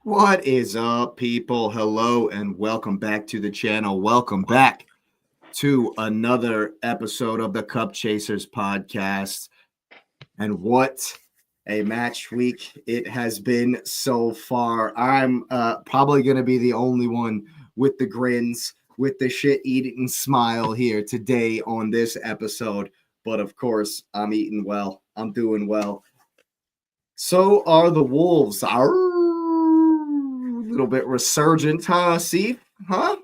What is up, people? Hello and welcome back to the channel. Welcome back to another episode of the Cup Chasers podcast. And what a match week it has been so far. I'm probably going to be the only one with the grins, with the shit-eating smile here today on this episode. But of course, I'm eating well. I'm doing well. So are the Wolves. Little bit resurgent, huh, Steve? Huh? A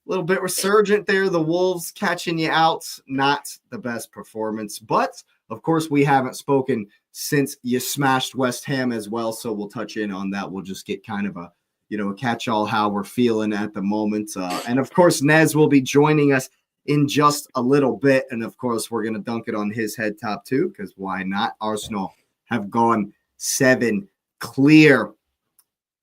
little bit resurgent there. The Wolves catching you out. Not the best performance. But, of course, we haven't spoken since you smashed West Ham as well. So we'll touch in on that. We'll just get kind of a catch-all how we're feeling at the moment. And, of course, Nez will be joining us in just a little bit. And, of course, we're going to dunk it on his head top too, because why not? Arsenal have gone 7 clear.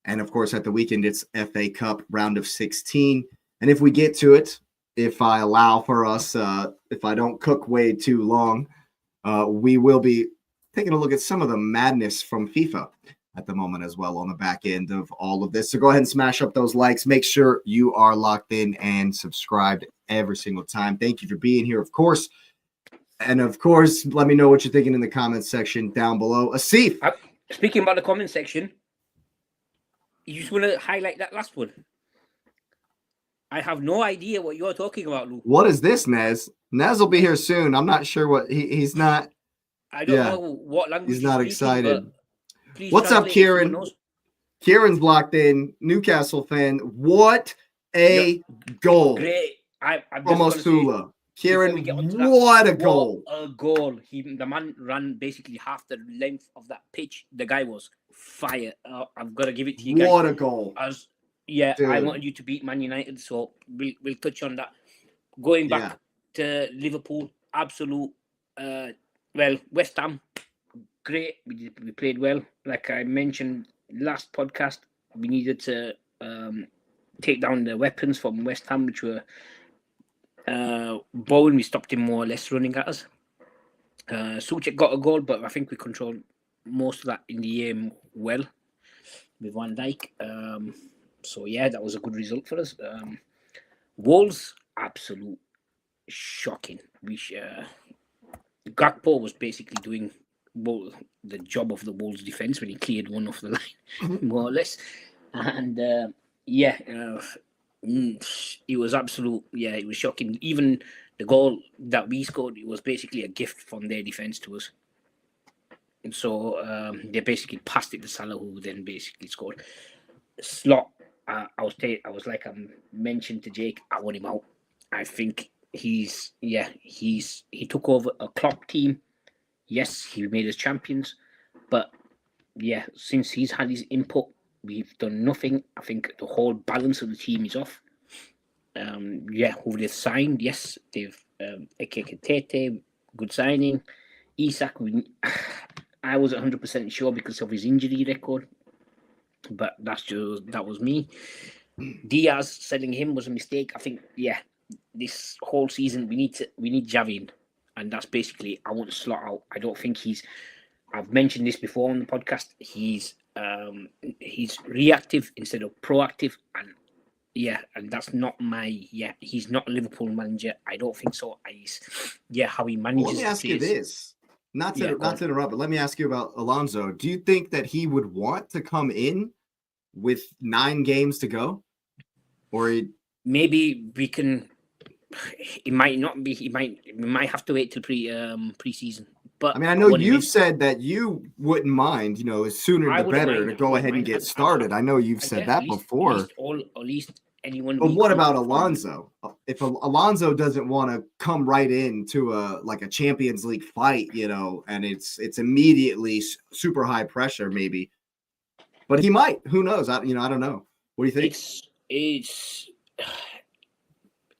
And, of course, at the weekend, it's FA Cup round of 16. And if we get to it, if I allow for us, if I don't cook way too long, we will be taking a look at some of the madness from FIFA at the moment as well on the back end of all of this. So go ahead and smash up those likes. Make sure you are locked in and subscribed every single time. Thank you for being here, of course. And, of course, let me know what you're thinking in the comments section down below. Asif. Speaking about the comment section, you just want to highlight that last one. I have no idea what you're talking about, Lou. What is this, Nez? Nez will be here soon. I'm not sure what he's not. I don't know what language he's not speaking, excited. What's up, Kieran? Kieran's locked in. Newcastle fan. What a goal! Great. I'm from Osula. Kieran, what a goal! What a goal! The man ran basically half the length of that pitch. The guy was fire. I've got to give it to you guys. What a goal! Dude. I wanted you to beat Man United, so we'll touch on that. Going back to Liverpool, absolute. West Ham, great. We played well. Like I mentioned last podcast, we needed to take down the weapons from West Ham, which were Bowen. We stopped him more or less running at us. Soucek got a goal, but I think we controlled most of that in the game well with Van Dijk. So yeah, that was a good result for us. Wolves, absolute shocking. Gakpo was basically doing the job of the Wolves defense when he cleared one off the line, more or less. And it was absolute. Yeah, it was shocking. Even the goal that we scored, it was basically a gift from their defense to us. And so they basically passed it to Salah, who then basically scored. Slot. I was like I mentioned to Jake, I want him out. I think he took over a Klopp team. Yes, he made us champions, but yeah, since he's had his input, we've done nothing. I think the whole balance of the team is off. Who they've signed? Yes, they've Ekeketete, good signing. Isak, I wasn't 100% sure because of his injury record. But that was me. Diaz selling him was a mistake. I think this whole season we need Javi, and that's basically I want to slot out. I don't think I've mentioned this before on the podcast. He's reactive instead of proactive, and that's not he's not a Liverpool manager. I don't think so. How he manages. Let me ask you this. Not to interrupt, but let me ask you about Alonso. Do you think that he would want to come in with 9 games to go? Or maybe we can. It might not be. We might have to wait till pre-season. But I mean, I know you've said that you wouldn't mind. Sooner the better to go ahead and get started. I know you've said that before. At least anyone. But what about Alonso? If Alonso doesn't want to come right into a Champions League fight, and it's immediately super high pressure, maybe. But he might. Who knows? I don't know. What do you think?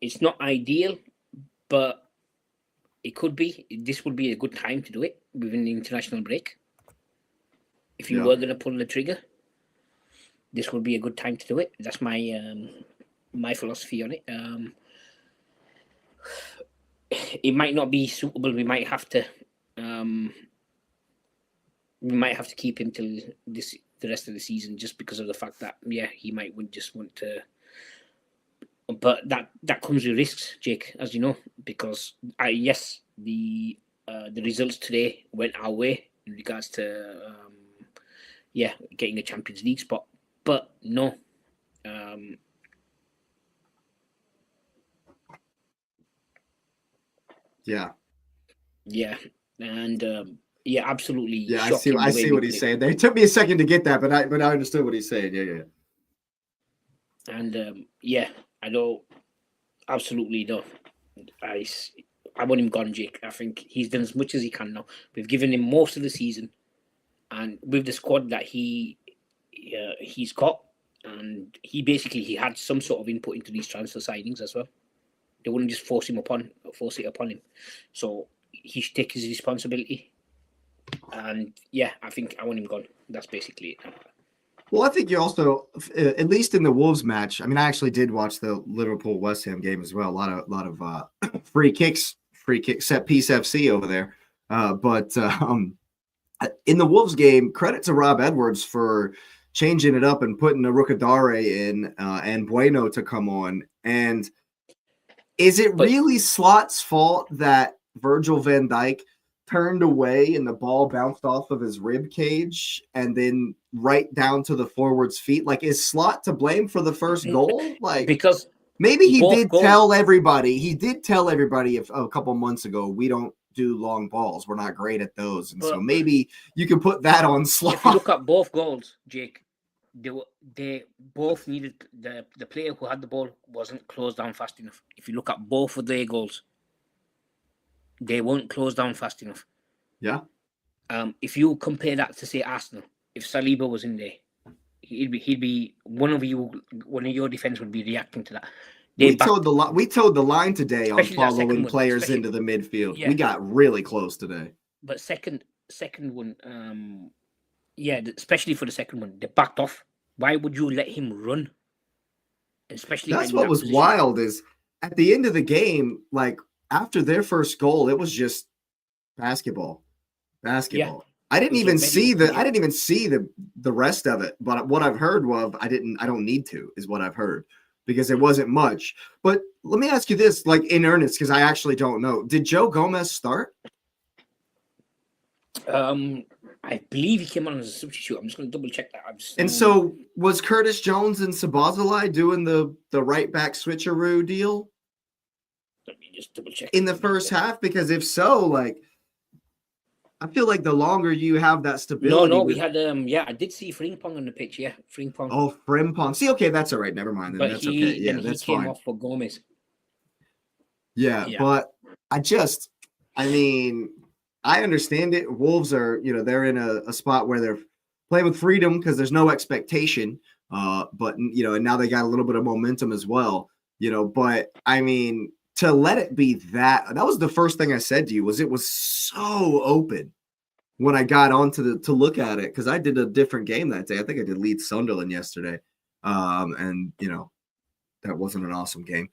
It's not ideal, but it could be. This would be a good time to do it within the international break. If you were going to pull the trigger, this would be a good time to do it. That's my philosophy on it. It might not be suitable. We might have to keep him till the the rest of the season just because of the fact that he might just want to. But that comes with risks, Jake, as you know, because the results today went our way in regards to getting a Champions League spot, but no. Yeah, and absolutely. Yeah, shocking I see what he's saying. It took me a second to get that, but I understood what he's saying. Yeah. And I know, absolutely no. I want him gone, Jake. I think he's done as much as he can now. We've given him most of the season, and with the squad that he's got, and he had some sort of input into these transfer signings as well. They wouldn't just force it upon him. So he should take his responsibility. And I think I want him gone. That's basically it. Well, I think you also, at least in the Wolves match. I mean, I actually did watch the Liverpool West Ham game as well. A lot of free kicks, set piece FC over there. But in the Wolves game, credit to Rob Edwards for changing it up and putting a Rukadare in and Bueno to come on. And is it really Slot's fault that Virgil van Dijk turned away and the ball bounced off of his rib cage and then right down to the forward's feet? Like, is Slot to blame for the first goal? Like, because maybe he did tell everybody. He did tell everybody a couple months ago, we don't do long balls. We're not great at those. And so maybe you can put that on Slot. If you look at both goals, Jake, they both needed the player who had the ball wasn't closed down fast enough. If you look at both of their goals, they weren't closed down fast enough. Yeah. If you compare that to say Arsenal, if Saliba was in there, he'd be one of your defense would be reacting to that. We towed the line today on following players into the midfield. Yeah. We got really close today. But second one, especially for the second one, they backed off. Why would you let him run? Especially that's what was position. Wild is at the end of the game, like after their first goal, it was just basketball. Yeah. I didn't even see the rest of it. But what I've heard I don't need to is what I've heard because it wasn't much. But let me ask you this, like in earnest, because I actually don't know. Did Joe Gomez start? I believe he came on as a substitute. I'm just going to double check that. So was Curtis Jones and Szoboszlai doing the right back switcheroo deal? Let me just double check in the first half, because if so, like I feel like the longer you have that stability. No, we had I did see Frimpong on the pitch. Yeah, Frimpong. Oh, Frimpong. See, okay, that's all right. Never mind. Then that's okay. Yeah, that's fine. He came off for Gomez. Yeah, but I mean, I understand it. Wolves are, they're in a spot where they're playing with freedom because there's no expectation. But and now they got a little bit of momentum as well. But I mean, to let it be that was the first thing I said to you was it was so open when I got on to look at it, because I did a different game that day. I think I did Leeds Sunderland yesterday. And that wasn't an awesome game.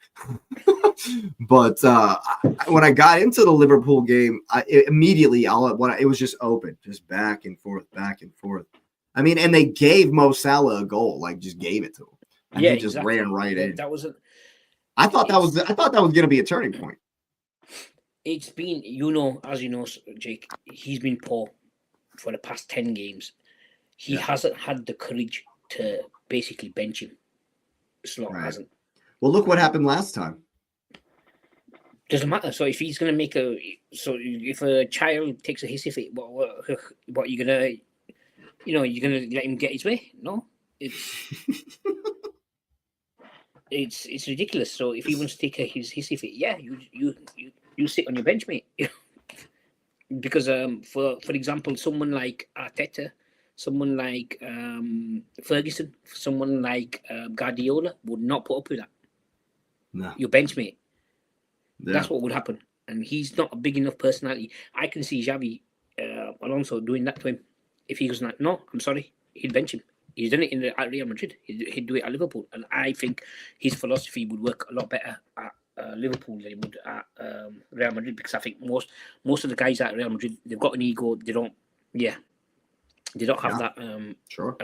But when I got into the Liverpool game, it was just open, just back and forth. I mean, and they gave Mo Salah a goal, like just gave it to him. And he just ran right in. I thought that was going to be a turning point. It's been, as you know, Jake, he's been poor for the past 10 games. He hasn't had the courage to basically bench him. Slot hasn't. Well, look what happened last time. Doesn't matter. So if he's going to if a child takes a hissy fit, what you're going to, you're going to let him get his way? No, it's ridiculous. So if he wants to take his hissy fit, you sit on your bench, mate. Because for example, someone like Arteta, someone like Ferguson, someone like Guardiola would not put up with that. No. Your bench mate. Yeah. That's what would happen. And he's not a big enough personality. I can see Xavi Alonso doing that to him. If he was like, no, I'm sorry, he'd bench him. He's done it at Real Madrid. He'd do it at Liverpool. And I think his philosophy would work a lot better at Liverpool than it would at Real Madrid, because I think most of the guys at Real Madrid, they've got an ego. They don't, They don't have Yeah. that Sure.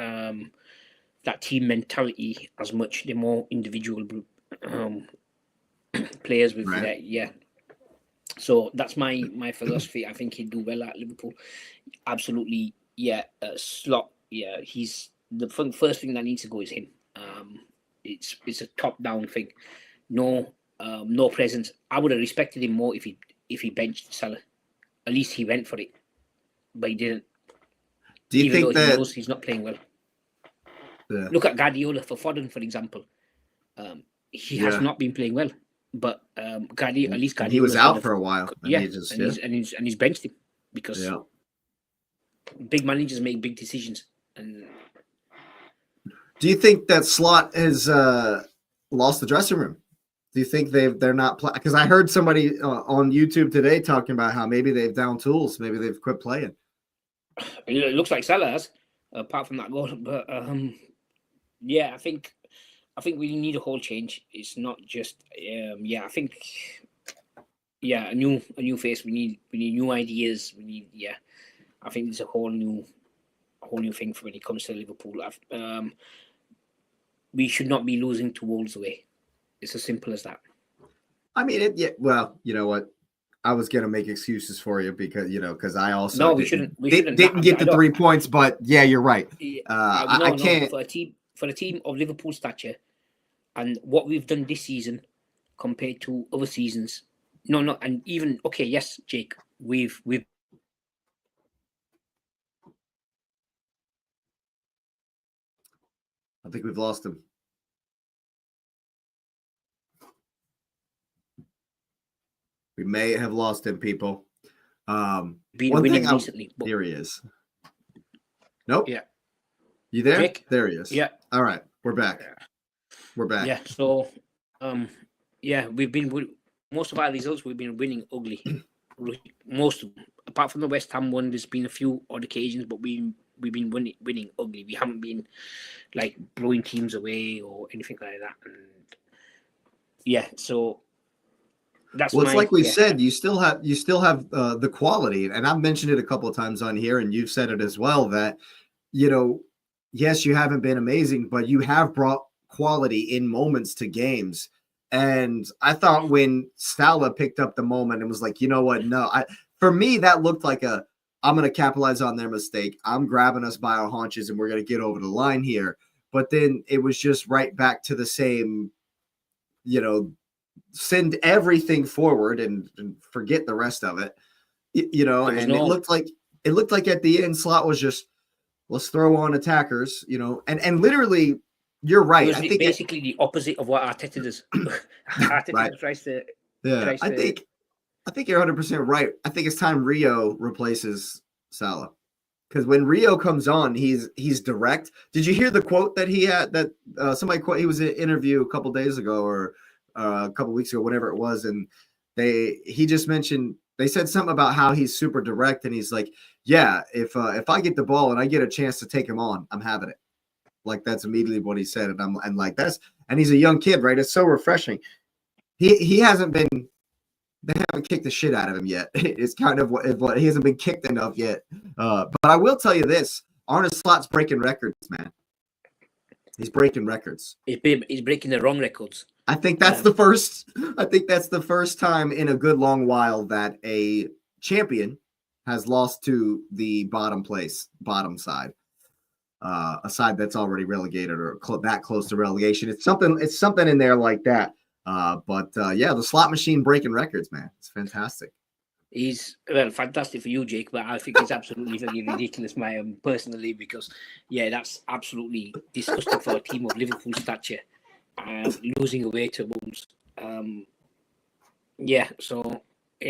that team mentality as much. They're more individual players with Right. that. Yeah. So that's my philosophy. I think he'd do well at Liverpool. Absolutely. Yeah. Slot. Yeah. He's the first thing that needs to go is him. It's a top down thing. No presence. I would have respected him more if he benched Salah. At least he went for it, but he didn't. Do you Even though think he that knows he's not playing well. the Look at Guardiola for Foden, for example. He has yeah, not been playing well, but Guardiola, at least and he was Guardiola's out for a while, and yeah, he just and he's benched him because yeah. big managers make big decisions. And Do you think that Slot has lost the dressing room? Do you think they're not because I heard somebody on YouTube today talking about how maybe they've down tools, maybe they've quit playing. it looks like Salah has, apart from that goal. But yeah, I think we need a whole change. It's not just yeah. I think a new face. We need new ideas. We need I think it's a whole new thing for when it comes to Liverpool. We should not be losing to Wolves away. It's as simple as that. I mean, well, you know what? I was gonna make excuses for you because I also we shouldn't didn't get the 3 points, but yeah, you're right. I can't for a team of Liverpool stature and what we've done this season compared to other seasons. No, and even okay, yes, Jake, we've I think we've lost him. We may have lost him, people. been One winning thing recently. But here he is. Nope. yeah. You there? Jake? There he is. Yeah. All right. We're back. We're back. Yeah. So, we've been most of our results. We've been winning ugly. Most of them, apart from the West Ham one, there's been a few odd occasions, but we've been winning ugly. We haven't been like blowing teams away or anything like that. And yeah, so that's well, it's like we said, you still have the quality, and I've mentioned it a couple of times on here, and you've said it as well that yes, you haven't been amazing, but you have brought quality in moments to games. And I thought when Salah picked up the moment and was like, you know what? No, for me, that looked like I'm going to capitalize on their mistake. I'm grabbing us by our haunches and we're going to get over the line here. But then it was just right back to the same, send everything forward and forget the rest of it, and it looked like at the end Slot was just, let's throw on attackers, and literally, you're right. I think basically the opposite of what Arteta does. Arteta right. tries to. I think you're 100% right. I think it's time Rio replaces Salah, because when Rio comes on, he's direct. Did you hear the quote that he had? That somebody quote? He was in an interview a couple days ago or a couple weeks ago, whatever it was, and he just mentioned. They said something about how he's super direct, and he's like, yeah, if I get the ball and I get a chance to take him on, I'm having it. Like, that's immediately what he said. And like, and he's a young kid, right? It's so refreshing. He hasn't been, they haven't kicked the shit out of him yet. It's kind of what he hasn't been kicked enough yet. But I will tell you this, Arne Slot's breaking records, man. He's breaking records. He's breaking the wrong records. I think that's the first time in a good long while that a champion has lost to the bottom side, a side that's already relegated or that close to relegation. It's something in there like that. But the Slot machine breaking records, man. It's fantastic. He's fantastic for you, Jake, but I think it's absolutely ridiculous, personally, because that's absolutely disgusting for a team of Liverpool stature, losing away to Wolves. So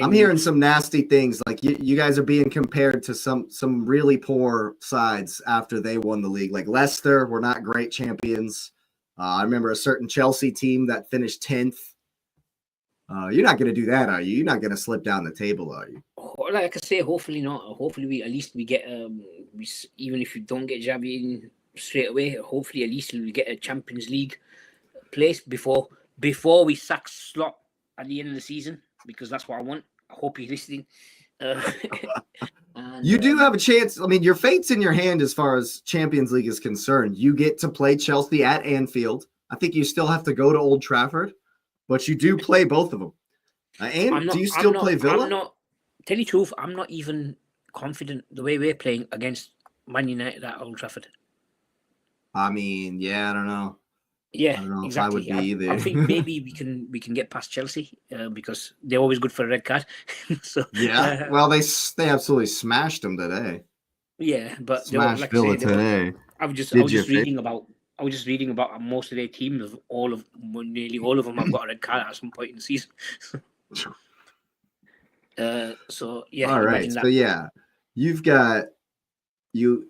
I'm hearing some nasty things. Like you guys are being compared to some really poor sides after they won the league. Like Leicester were not great champions. I remember a certain Chelsea team that finished 10th. You're not going to do that, are you? You're not going to slip down the table, are you? Like I say, hopefully not. Hopefully we get even if you don't get Xavi in straight away, hopefully at least we get a Champions League place before we sack Slot at the end of the season, because that's what I want. I hope he's listening. And You do have a chance. I mean, your fate's in your hand as far as Champions League is concerned. You get to play Chelsea at Anfield. I think you still have to go to Old Trafford, but you do play both of them. And do you still play Villa? I'm not. Tell you the truth, I'm not even confident the way we're playing against Man United at Old Trafford. I mean, yeah, I don't know. Yeah, I don't know exactly. if I would be either. I think maybe we can get past Chelsea because they're always good for a red card. So yeah, well, they absolutely smashed them today. Yeah, but Smashed like Villa I say, today. I was just reading about most of their teams. Nearly all of them have got a red card at some point in the season. So yeah, all right. imagine that. So yeah, you've got you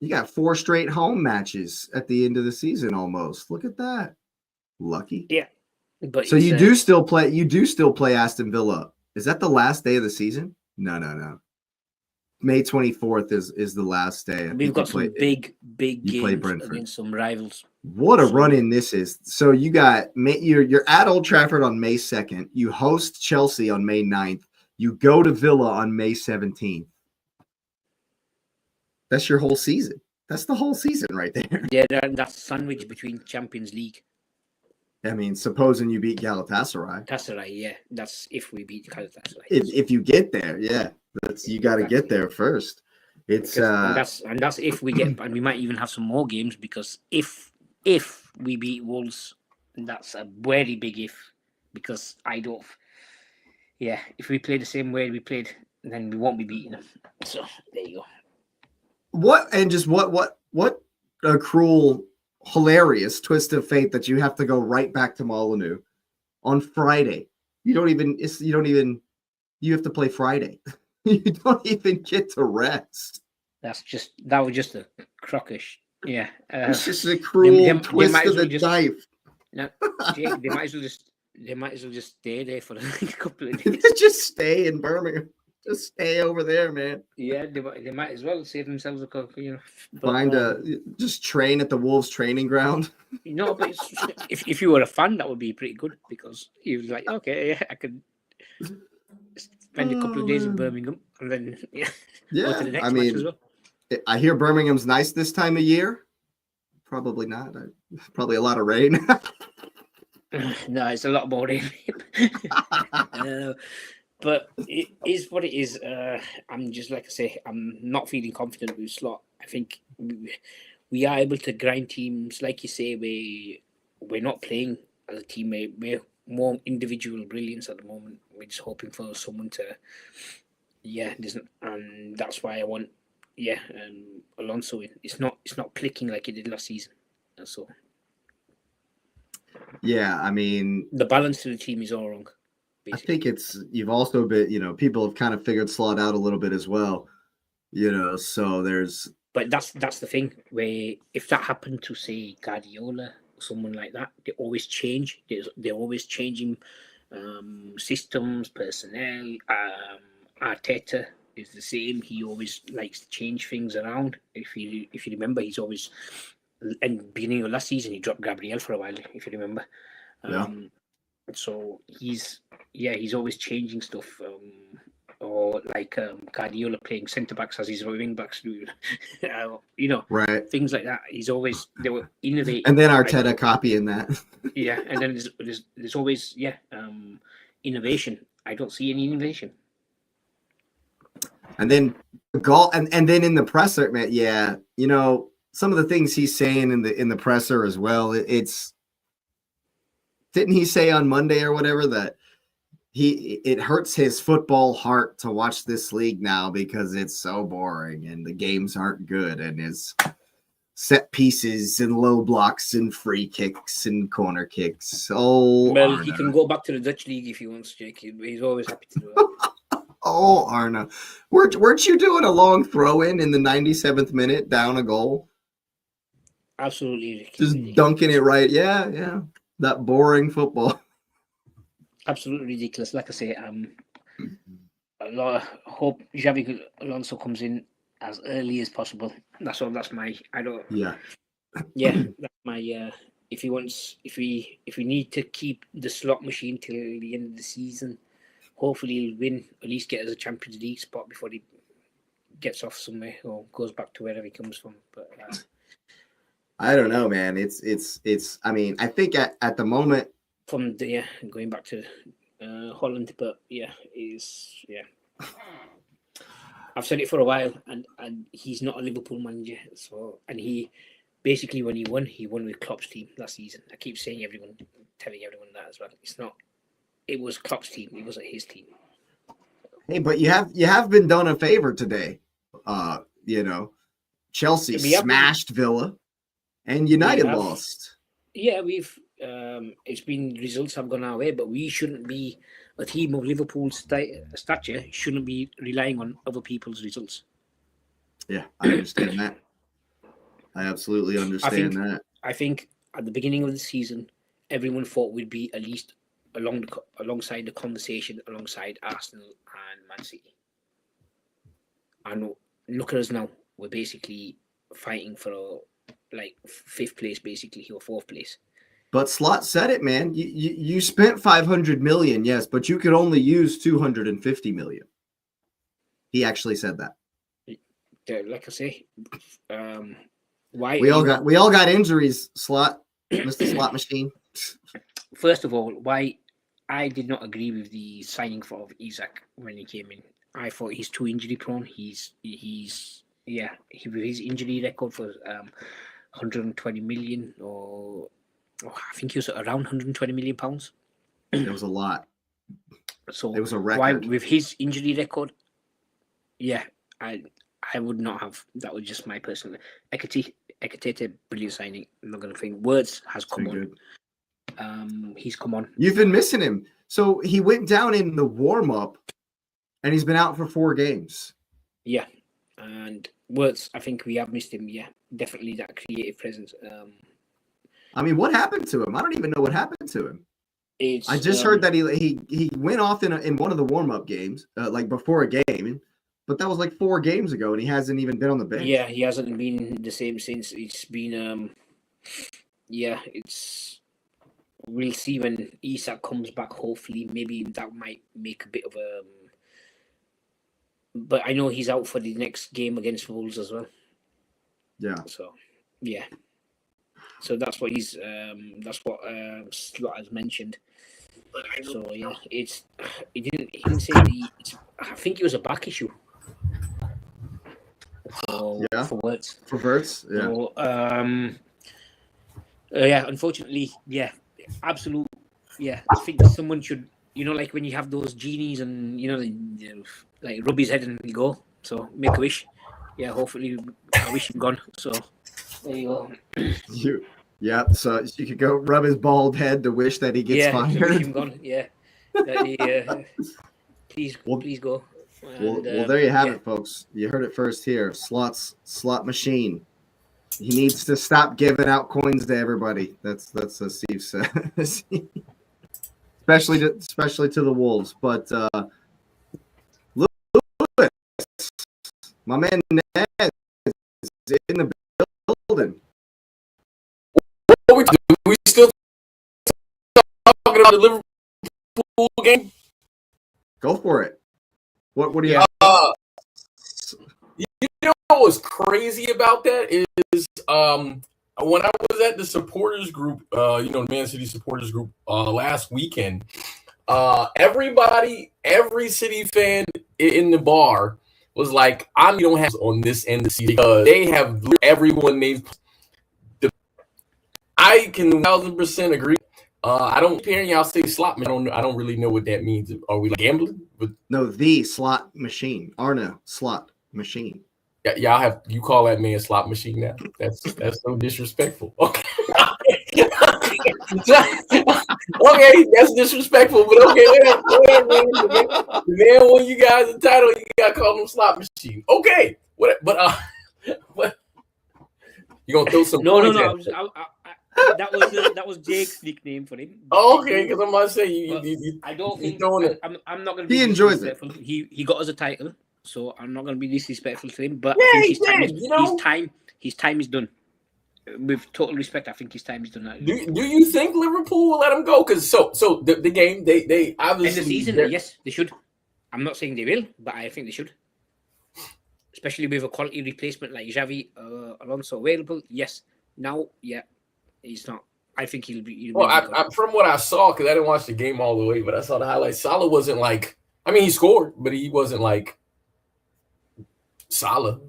got 4 straight home matches at the end of the season almost. Look at that. Lucky. Yeah. But so you do still play Aston Villa. Is that the last day of the season? No. May 24th is the last day. We've got some big games against some rivals. What a run-in this is. So you got you're at Old Trafford on May 2nd. You host Chelsea on May 9th. You go to Villa on May 17th. That's your whole season. That's the whole season right there. Yeah, that's sandwich between Champions League. I mean, supposing you beat Galatasaray. Yeah. That's if we beat Galatasaray. If you get there, yeah. You got to get there first. It's and that's if we get, and we might even have some more games because if we beat Wolves, that's a very big if, because if we play the same way we played, then we won't be beating them. So there you go. What a cruel, hilarious twist of fate that you have to go right back to Molineux on Friday. You have to play Friday. You don't even get to rest. That was just a crockish. Yeah. It's just a cruel twist of the knife. No, Jake, they might as well just stay there for a couple of days. Just stay in Birmingham. Just stay over there, man. Yeah, they might as well save themselves a couple, just train at the Wolves training ground. But if you were a fan, that would be pretty good because you was like, okay, yeah, I could spend a couple of days in Birmingham and then go to the next match as well. I hear Birmingham's nice this time of year. Probably not. Probably a lot of rain. No, it's a lot more rain. But it is what it is. I'm just, like I say, I'm not feeling confident with Slot. I think we are able to grind teams. Like you say, we're not playing as a team. We're more individual brilliance at the moment. We're just hoping for someone to, and that's why I want, Alonso in. It's not clicking like it did last season. That's all. Yeah, I mean, the balance to the team is all wrong. Basically. I think you've also been, people have kind of figured Slot out a little bit as well, so there's. But that's the thing, where if that happened to, say, Guardiola or someone like that, they always change. They're always changing systems, personnel. Arteta is the same. He always likes to change things around. If you remember, he's always, in the beginning of last season, he dropped Gabriel for a while, if you remember. So he's always changing stuff, or like Guardiola playing centre backs as his wing backs do, right, things like that. They were innovating, and then Arteta copying that. Yeah, and then there's always innovation. I don't see any innovation. And then and then in the presser, man, some of the things he's saying in the presser as well. Didn't he say on Monday or whatever that it hurts his football heart to watch this league now because it's so boring and the games aren't good and his set pieces and low blocks and free kicks and corner kicks. Well, he can go back to the Dutch league if he wants, Jake. He's always happy to do that. Oh, Arna, weren't you doing a long throw in the 97th minute down a goal? Absolutely ridiculous. Just dunking it right. Yeah. That boring football. Absolutely ridiculous. Like I say, a lot of hope Xavi Alonso comes in as early as possible. That's my. I don't. Yeah. Yeah, that's my. If we need to keep the slot machine till the end of the season, hopefully he'll win, at least get us a Champions League spot before he gets off somewhere or goes back to wherever he comes from. But I don't know, man. It's. I mean, I think at the moment, from the going back to Holland, but I've said it for a while, and he's not a Liverpool manager. So, and he basically when he won with Klopp's team last season. I keep telling everyone that as well. It's not. It was Klopp's team. It wasn't his team. hey, but you have been done a favor today. Chelsea smashed Villa, and United lost. Yeah, we've. It's been results have gone our way, but we shouldn't be a team of Liverpool's stature. Shouldn't be relying on other people's results. Yeah, I understand that. I absolutely understand that. I think at the beginning of the season, everyone thought we'd be at least alongside the conversation alongside Arsenal and Man City. And look at us now. We're basically fighting for like 5th place, basically, or 4th place. But Slot said it, man. You spent 500 million, yes, but you could only use 250 million. He actually said that. Like I say, why we all got injuries, Slot, Mr. Slot Machine. First of all, why I did not agree with the signing of Isak when he came in. I thought he's too injury prone. With his injury record for 120 million or I think he was around 120 million pounds. It was a lot. So it was a record. Why with his injury record? Yeah, I would not have. That was just my personal. Ekitete, brilliant signing. I'm not going to think. Words has come on. He's come on. You've been missing him. So he went down in the warm up, and he's been out for 4 games. Yeah, and Words, I think we have missed him. Yeah, definitely that creative presence. I mean, what happened to him? I don't even know what happened to him. I just heard that he went off in one of the warm up games, like before a game. But that was like 4 games ago, and he hasn't even been on the bench. Yeah, he hasn't been the same since. It's been, we'll see when Isak comes back. Hopefully, maybe that might make a bit of a. But I know he's out for the next game against Wolves as well. Yeah. So, yeah. So that's what Slot has mentioned. So yeah, he didn't say I think it was a back issue. For Words. For Words, yeah. So, unfortunately, absolute. Yeah, I think someone should, like when you have those genies and like rub his head and you go. So make a wish. Yeah, hopefully I wish him gone. So there you go. So you could go rub his bald head to wish that he gets fired. Wish him gone. Yeah. Please go. And, well, there you have it, folks. You heard it first here. Slot Machine. He needs to stop giving out coins to everybody. That's what Steve said. especially to the Wolves. But Lewis, my man Ned is in the building. What we still talking about the Liverpool game? Go for it. What do you have? You know what's crazy about that is when I was at the supporters group, the Man City supporters group last weekend, every City fan in the bar was like, "I don't have on this end of the season because they have everyone they've." I can 1,000% agree. I don't hearing y'all say slot machine. I don't really know what that means. Are we like gambling? No, the slot machine. Arna slot machine. Yeah, y'all you call that man slot machine now. That's so disrespectful. Okay. Okay, that's disrespectful, but okay, whatever, man. Man, when you guys are title, you gotta call them slot machine. Okay. What you gonna throw some No. That was Jake's nickname for him. Okay, because I'm about to say I don't think I'm not going to be. He enjoys it. He got us a title, so I'm not going to be disrespectful to him. But I think his time is done. With total respect, I think his time is done now. Do you think Liverpool will let him go? Because so the game they obviously in the season, yes, they should. I'm not saying they will, but I think they should. especially with a quality replacement like Xavi Alonso available. Yes, now, he's not. I think he'll be. Well, I from what I saw, because I didn't watch the game all the way, but I saw the highlights. Salah wasn't like. I mean, he scored, but he wasn't like Salah.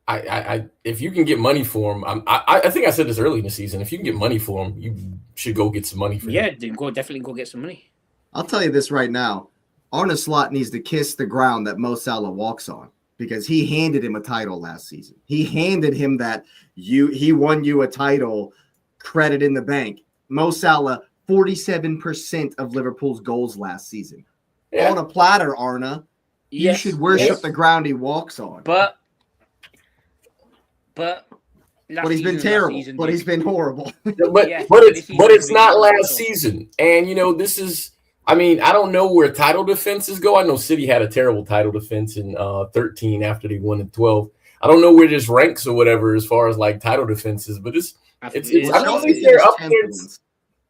I if you can get money for him, I think I said this early in the season. If you can get money for him, you should go get some money for him. Yeah, then definitely go get some money. I'll tell you this right now. Arne Slot needs to kiss the ground that Mo Salah walks on because he handed him a title last season. He handed him that he won you a title, credit in the bank. Mo Salah, 47% of Liverpool's goals last season. Yeah. On a platter, Arne. You should worship the ground he walks on. But he's been terrible. But he's been horrible. but it's not last season. And this is. I mean, I don't know where title defenses go. I know City had a terrible title defense in 13 after they won in 12. I don't know where this ranks or whatever as far as like title defenses, but it's I don't think they're up there.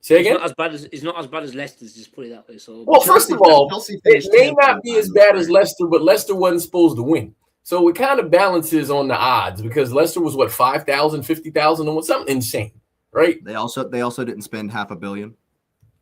Say again? It's not as bad as Leicester's, just put it that way. So first of all, it may not be as bad as Leicester, but Leicester wasn't supposed to win. So it kind of balances on the odds because Leicester was 5,000, 50,000 or something insane, right? They also didn't spend $500 million.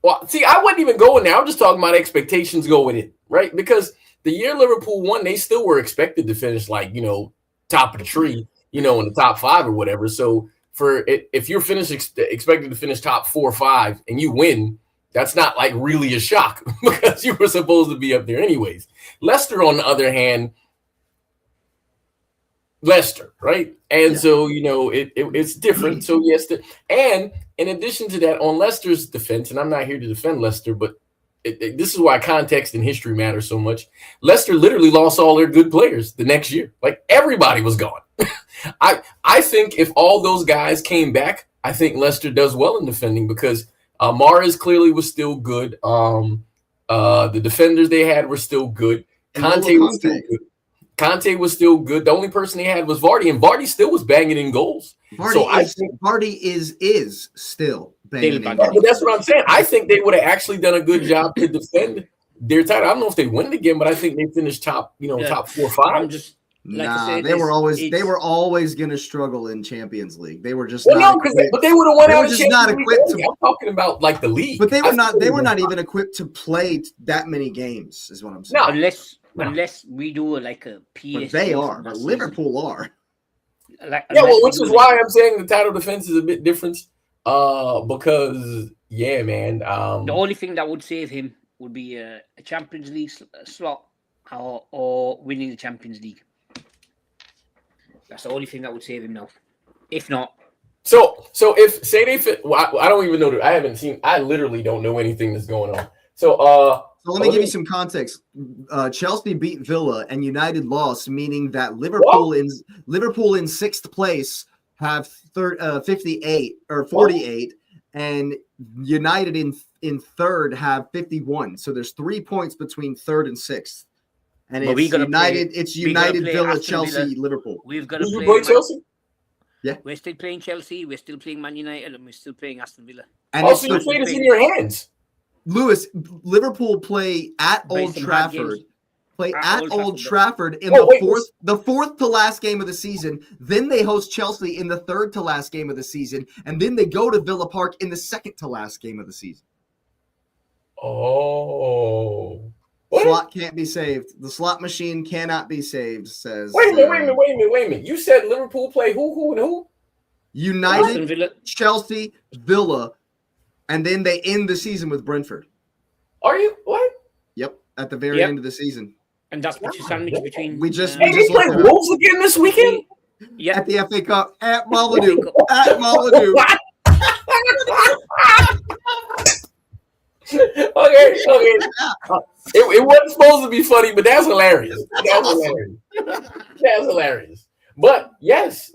Well, see, I wasn't even going there. I'm just talking about expectations going in, right? Because the year Liverpool won, they still were expected to finish top of the tree, in the top 5 or whatever. So if you're expected to finish top 4 or 5 and you win, that's not like really a shock because you were supposed to be up there anyways. Leicester, on the other hand, Leicester, right? And so, it's different. So, yes. And in addition to that, on Leicester's defense, and I'm not here to defend Leicester, but this is why context and history matter so much. Leicester literally lost all their good players the next year. Like, everybody was gone. I think if all those guys came back, I think Leicester does well in defending because Mahrez clearly was still good. The defenders they had were still good. Conte was still good. Conte was still good. The only person they had was Vardy, and Vardy still was banging in goals. Vardy is still banging in goals. But that's what I'm saying. I think they would have actually done a good job to defend their title. I don't know if they win it again, but I think they finished top 4 or 5. I'm just they were always going to struggle in Champions League. They were just but they would have won out. Just not equipped. I'm talking about like the league, but they were not even equipped to play that many games. Is what I'm saying. No, unless we do a PS. But they are, but Liverpool are. Which is why I'm saying the title defense is a bit different. Because man. The only thing that would save him would be a Champions League slot or winning the Champions League. That's the only thing that would save him now. If not. So if say they fit, I don't even know. I haven't seen. I literally don't know anything that's going on. So let me give you some context. Chelsea beat Villa and United lost, meaning that Liverpool in 6th place have 58 or 48, and United in 3rd have 51. So there's 3 points between 3rd and 6th. And it's United, Villa, Chelsea, Liverpool. We've got to play Chelsea. Yeah, we're still playing Chelsea. We're still playing Man United, and we're still playing Aston Villa. And so your fate is in your hands. Lewis, Liverpool play at Old Trafford. Play at Old Trafford in the fourth to last game of the season. Then they host Chelsea in the 3rd to last game of the season, and then they go to Villa Park in the 2nd to last game of the season. Oh, slot can't be saved. The slot machine cannot be saved. Says. Wait a minute. You said Liverpool play who, and who? United, Chelsea, Villa. And then they end the season with Brentford. Are you? What? Yep, at the very end of the season. And that's what you sandwich between. We just play Wolves again this weekend? Yeah. At the FA Cup, at Molyneux. At Molyneux. Okay. It wasn't supposed to be funny, but that's hilarious. That's hilarious. But yes,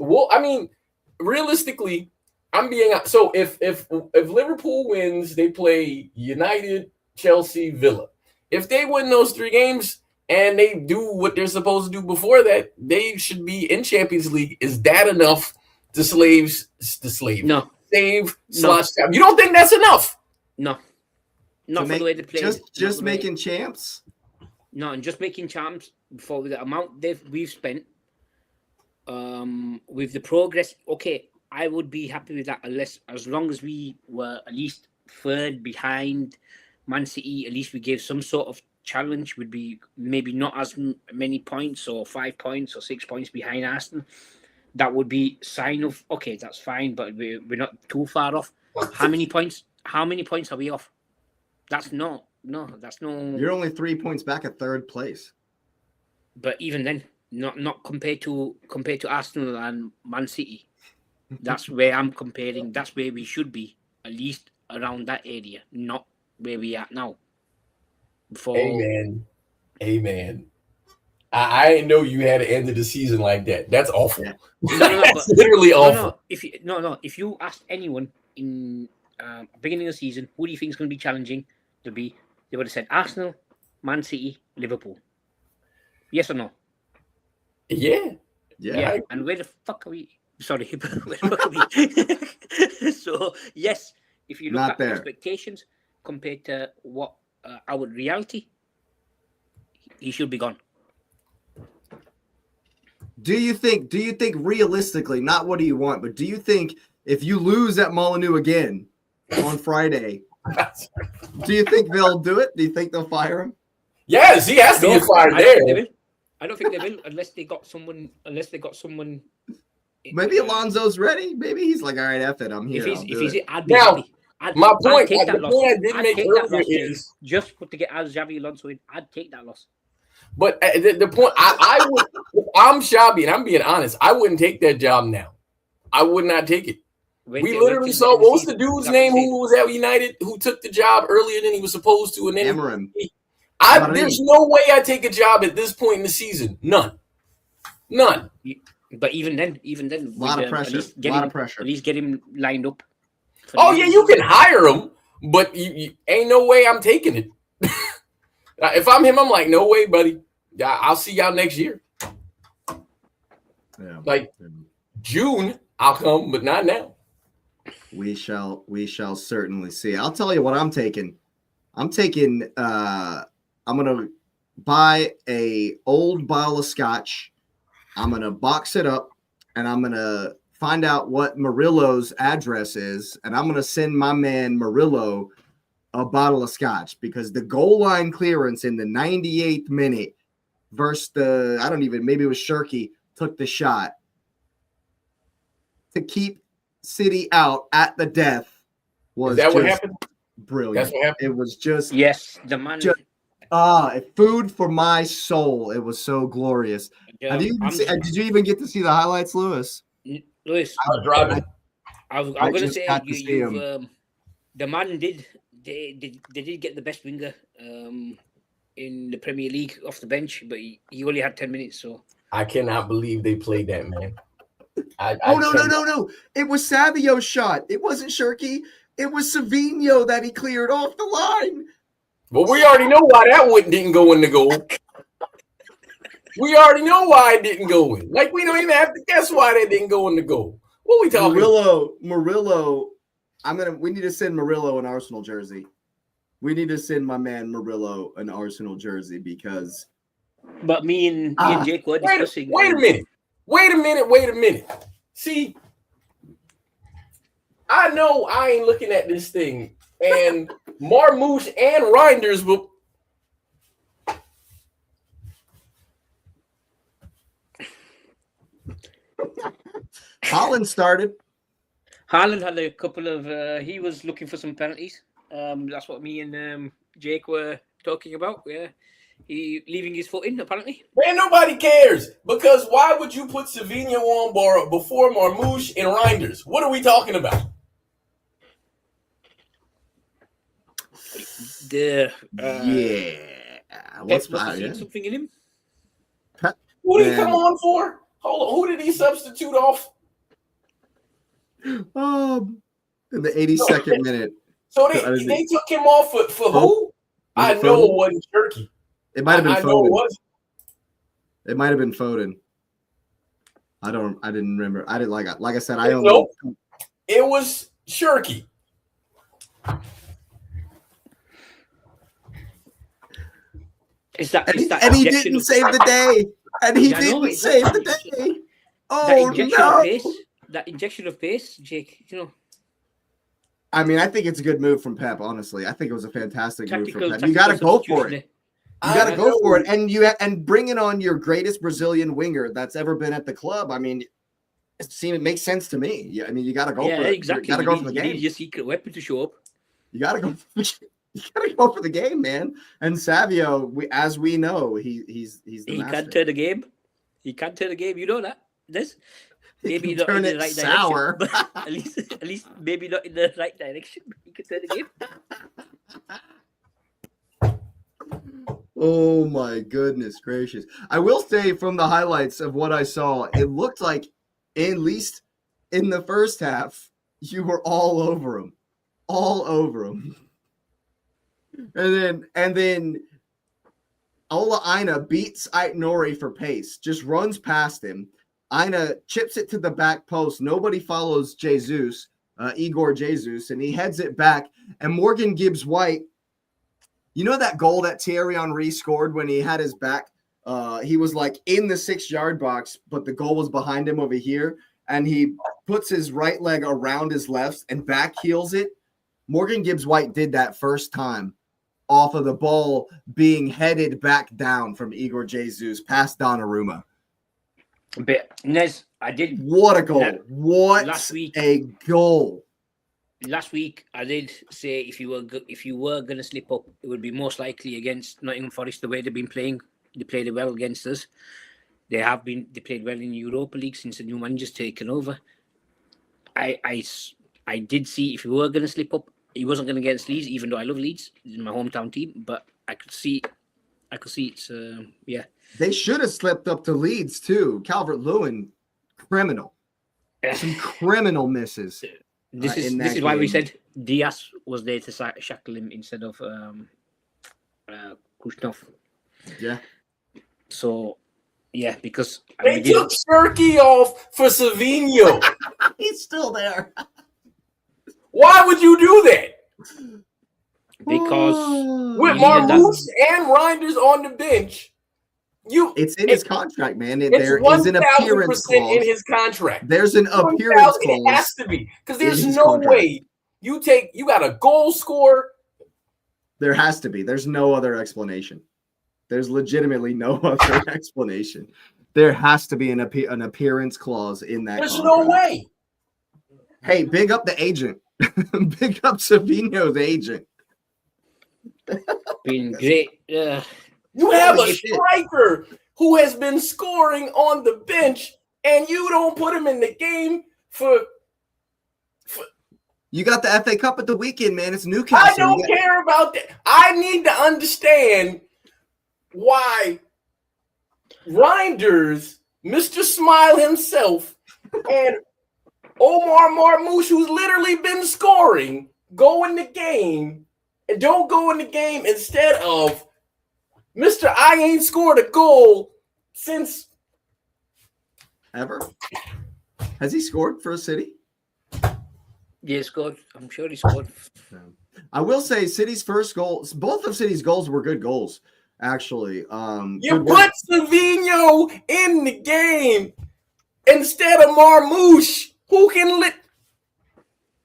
realistically, I'm being so if Liverpool wins, they play United, Chelsea, Villa. If they win those 3 games and they do what they're supposed to do before that, they should be in Champions League. Is that enough to No. Save slash. You don't think that's enough? No. Not for the way they play. Making champs? No, and just making champs for the amount we've spent with the progress, okay, I would be happy with that as long as we were at least third behind Man City. At least we gave some sort of challenge. Would be maybe not as many points or 5 points or 6 points behind Arsenal. That would be sign of okay, that's fine, but we're not too far off. How many points? How many points are we off? That's no. You're only 3 points back at third place. But even then, not compared to Arsenal and Man City. That's where I'm comparing. That's where we should be, at least around that area, not where we are now. Amen. I didn't know you had to end of the season like that. That's awful. Yeah. That's literally awful. If you ask anyone in beginning of the season, who do you think is going to be challenging to be? They would have said Arsenal, Man City, Liverpool. Yes or no? Yeah. And where the fuck are we? Sorry, where the fuck are we? So yes, if you look Not at there. expectations compared to what our reality, he should be gone. Do you think realistically, not what do you want, but do you think if you lose at Molineux again on Friday, do you think they'll do it? Do you think they'll fire him? Yes, he has to get fired there. I don't think they will unless they got someone. Maybe Alonso's ready. Maybe he's like, all right, F it, I'm here. I'd be happy. My point, the point I did make earlier is just to get Xavi Alonso in. I'd take that loss. But the point, I would, if I'm Xabi, and I'm being honest, I wouldn't take that job now. I would not take it. We literally saw, what was the dude's name who was at United, who took the job earlier than he was supposed to? And then there's no way I take a job at this point in the season. None. But even then, a lot of pressure. At least get him lined up. Oh yeah, you can hire him, but you ain't no way I'm taking it. If I'm him, I'm like, no way, buddy. I'll see y'all next year. Yeah. Like June, I'll come, but not now. We shall certainly see. I'll tell you what I'm taking. I'm gonna buy a old bottle of scotch. I'm gonna box it up, and I'm gonna find out what Murillo's address is, and I'm gonna send my man Murillo a bottle of scotch, because the goal line clearance in the 98th minute versus maybe it was Shirky took the shot to keep City out at the death was what happened? Brilliant. That's what happened. It was just the man. Food for my soul. It was so glorious. Did you even get to see the highlights, Lewis? Lewis, I was driving. I was going to say the man did. They did get the best winger in the Premier League off the bench, but he only had 10 minutes. So I cannot believe they played that, man. No. It was Savio's shot. It wasn't Shirky. It was Savinho that he cleared off the line. Well, we already know why that one didn't go in the goal. We already know why it didn't go in. Like, we don't even have to guess why that didn't go in the goal. What are we talking about? Murillo. We need to send Murillo an Arsenal jersey. We need to send my man Murillo an Arsenal jersey because. But me and Jake were discussing. Wait a minute. See, I know I ain't looking at this thing, and Marmouche and Reinders will. Haaland started. Haaland had a couple of. He was looking for some penalties. That's what me and Jake were talking about. Yeah, he leaving his foot in apparently. Man, nobody cares, because why would you put Savinho on board before Marmouche and Reinders? What are we talking about? What's something in him? Who did he come on for? Hold on, who did he substitute off? In the 82nd minute. So they took him off for who? I know it wasn't Turkey. It might have been Foden. It might have been Foden. I didn't remember. I didn't like I said, I don't know. It was Shirky. And he didn't save the day. And he didn't save the day. Oh no! That injection of pace, Jake. You know. I mean, I think it's a good move from Pep. Honestly, I think it was a fantastic move from Pep. You Tactical got to go for substitution, it. You got to go for it, and bringing on your greatest Brazilian winger that's ever been at the club. I mean, it makes sense to me. Yeah, I mean, you got to go for it. Exactly. You got to go for the game. You need your secret weapon to show up. You got to go. You got to go for the game, man. And Savio, as we know, he's the He master. can't turn the game. He can't turn the game. You know that. This maybe not turn in the it right sour. direction, but at least maybe not in the right direction. He can turn the game. Oh my goodness gracious. I will say from the highlights of what I saw, it looked like, at least in the first half, you were all over him. All over him. And then Ola Aina beats Ait Nori for pace, just runs past him. Aina chips it to the back post. Nobody follows Jesus, Igor Jesus, and he heads it back. And Morgan Gibbs-White, you know that goal that Thierry Henry scored when he had his back? He was like in the 6-yard box, but the goal was behind him over here. And he puts his right leg around his left and back heels it. Morgan Gibbs-White did that first time off of the ball being headed back down from Igor Jesus past Donnarumma. But Nez, I did. What a goal. What a goal. Last week, I did say if you were going to slip up, it would be most likely against Nottingham Forest. The way they've been playing, they played well against us. They played well in the Europa League since the new manager's taken over. I did see if you were going to slip up, he wasn't going to get against Leeds, even though I love Leeds, it's my hometown team. But I could see it's yeah. They should have slipped up to Leeds too. Calvert-Lewin, criminal. Some criminal misses. This is why we said Diaz was there to shackle him instead of Kushnov. Yeah. So, yeah, because they took Shirky off for Savinho. He's still there. Why would you do that? Because with Marmouche and Reinders on the bench, it's in his contract, man. There is an appearance clause in his contract. There's an appearance clause. It has to be because there's no way you got a goal scorer. There has to be. There's no other explanation. There's legitimately no other explanation. There has to be an appearance clause in that. There's no way. Hey, big up the agent. Big up Savinho's agent. Been great. You have a striker who has been scoring on the bench, and you don't put him in the game for. You got the FA Cup at the weekend, man. It's Newcastle. I don't care about that. I need to understand why Reinders, Mr. Smile himself, and Omar Marmouche, who's literally been scoring, go in the game and don't go in the game instead of Mr. I ain't scored a goal since ever. Has he scored for a City? Yeah, he scored. I'm sure he scored. I will say City's first goal, both of City's goals were good goals, actually. You put Savinho in the game instead of Marmouche, who can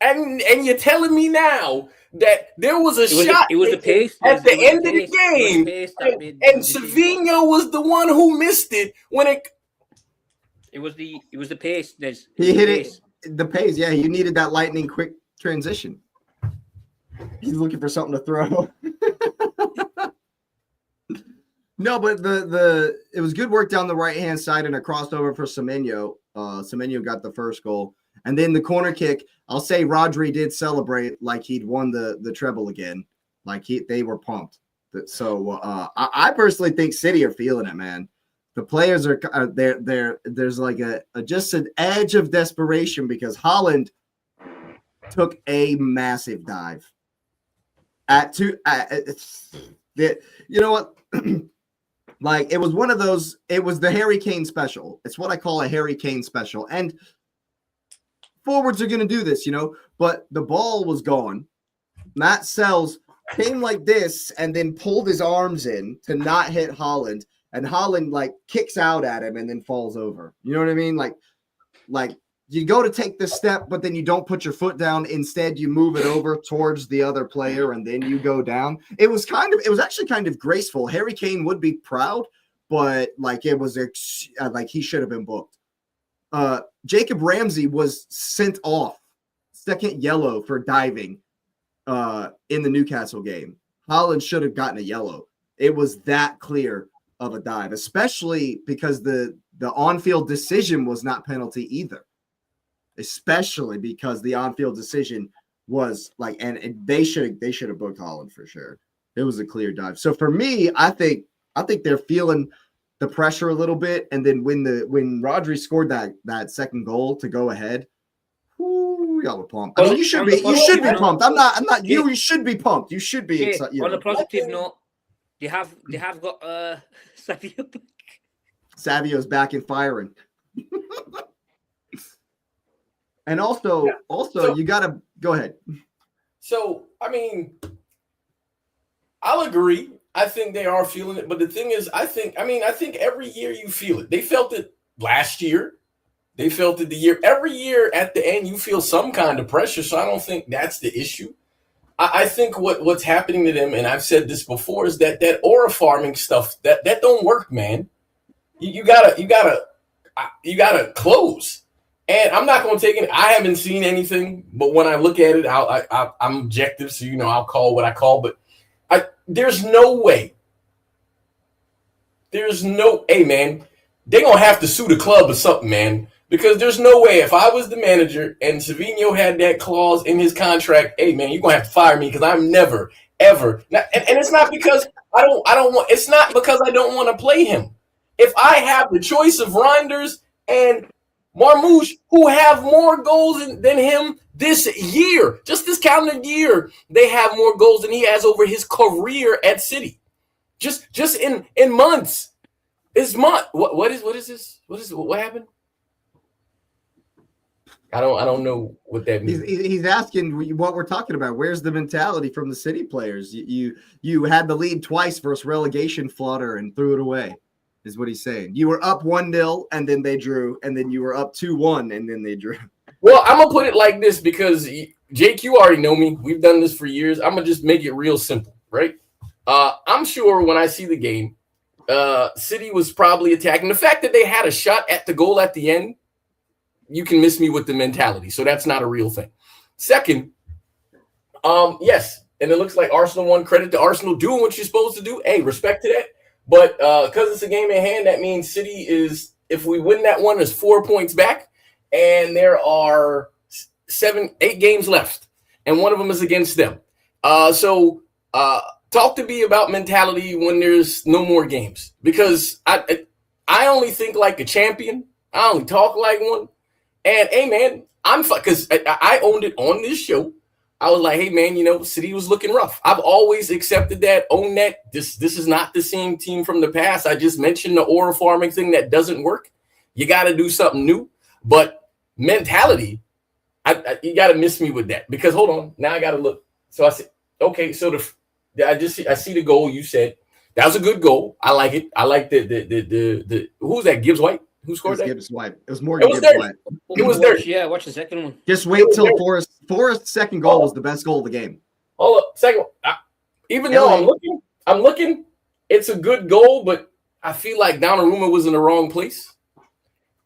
and you're telling me now that there was a shot it was the pace at the end of the game, and Savinho was the one who missed it when it was the pace. He hit it. The pace, yeah. You needed that lightning quick transition. He's looking for something to throw. No, but it was good work down the right hand side and a crossover for Semenyo. Semenyo got the first goal. And then the corner kick, I'll say Rodri did celebrate like he'd won the treble again. Like they were pumped. So I personally think City are feeling it, man. The players are there's like just an edge of desperation because Haaland took a massive dive. You know what? Like it was one of those, it was the Harry Kane special. It's what I call a Harry Kane special. And forwards are going to do this, but the ball was gone. Matt Sells came like this and then pulled his arms in to not hit Haaland. And Haaland like kicks out at him and then falls over. You know what I mean? Like like you go to take this step, but then you don't put your foot down. Instead, you move it over towards the other player, and then you go down. It was actually kind of graceful. Harry Kane would be proud, but like it was like he should have been booked. Jacob Ramsey was sent off, second yellow for diving in the Newcastle game. Haaland should have gotten a yellow. It was that clear of a dive, especially because the on-field decision was not penalty either. Especially because the on-field decision was like, and they should have booked Haaland for sure. It was a clear dive. So for me, I think they're feeling the pressure a little bit, and then when Rodri scored that second goal to go ahead, y'all were pumped. I mean, you should be pumped. I'm not you. You should be pumped. You should be excited. On a positive note, they have got Savio back. Savio's back and firing. And also, you gotta go ahead. So, I mean, I'll agree. I think they are feeling it, but the thing is, I think every year you feel it. They felt it last year. They felt it the year. Every year at the end, you feel some kind of pressure. So I don't think that's the issue. I think what's happening to them, and I've said this before, is that aura farming stuff that don't work, man. You gotta close. And I'm not going to take it. I haven't seen anything, but when I look at it, I'm objective, so I'll call what I call. But there's no way. Hey, man, they're going to have to sue the club or something, man, because there's no way if I was the manager and Savinho had that clause in his contract, hey, man, you're going to have to fire me because I'm never, ever. And it's not because I don't want. It's not because I don't want to play him. If I have the choice of Reinders and Marmoush, who have more goals than him this year, just this calendar year, they have more goals than he has over his career at City. Just in months. What is this? What happened? I don't know what that means. He's asking what we're talking about. Where's the mentality from the City players? You had the lead twice versus relegation flutter and threw it away. Is what he's saying. You were up 1-0 and then they drew, and then you were up 2-1 and then they drew. Well, I'm gonna put it like this because Jake, you already know me. We've done this for years. I'm gonna just make it real simple, right? I'm sure when I see the game, City was probably attacking. The fact that they had a shot at the goal at the end, you can miss me with the mentality. So that's not a real thing. Second, yes, and it looks like Arsenal won. Credit to Arsenal doing what you're supposed to do. Hey, respect to that. But because it's a game in hand, that means City is, if we win that one, is 4 points back. And there are 8 games left. And one of them is against them. So talk to me about mentality when there's no more games. Because I only think like a champion. I only talk like one. And, hey, man, because I owned it on this show. I was like, hey, man, City was looking rough. I've always accepted that, owned that. This is not the same team from the past. I just mentioned the aura farming thing that doesn't work. You got to do something new. But mentality, you got to miss me with that. Because, hold on, now I got to look. So I said, okay, so I see the goal you said. That was a good goal. I like it. I like the who's that, Gibbs White? Who scored that? Gibbs White. It was Morgan Gibbs White. It was there. Yeah, watch the second one. Just wait till Forrest's second goal was the best goal of the game. Hold up, second. Even though I'm looking, it's a good goal, but I feel like Donnarumma was in the wrong place.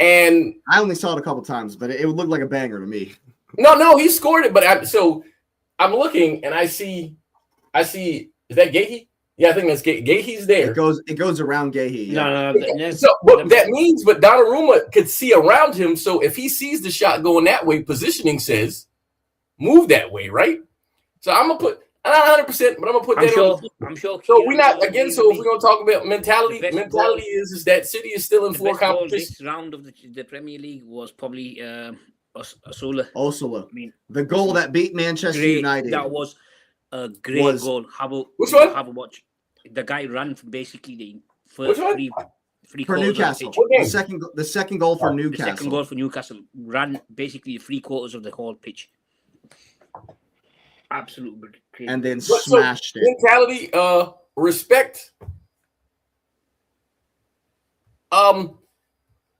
And I only saw it a couple times, but it would look like a banger to me. No, he scored it. But I'm looking and I see. Is that Gahey? Yeah, I think that's Gahey's there. It goes around Gahey. Yeah. No. So that means, but Donnarumma could see around him. So if he sees the shot going that way, positioning says move that way, right? So I'm gonna put not 100%, but I'm gonna put that. I'm sure. So we're not again. So if we're gonna talk about mentality, is that City is still in full competition. This round of the Premier League was probably Osula. I mean, the goal that beat Manchester United. That was a great goal. Which one? Have a watch. The guy ran from basically the first three for Newcastle. The second goal for Newcastle. The second goal for Newcastle ran basically 3/4 of the whole pitch. Absolutely crazy. And then smashed it. Mentality, respect.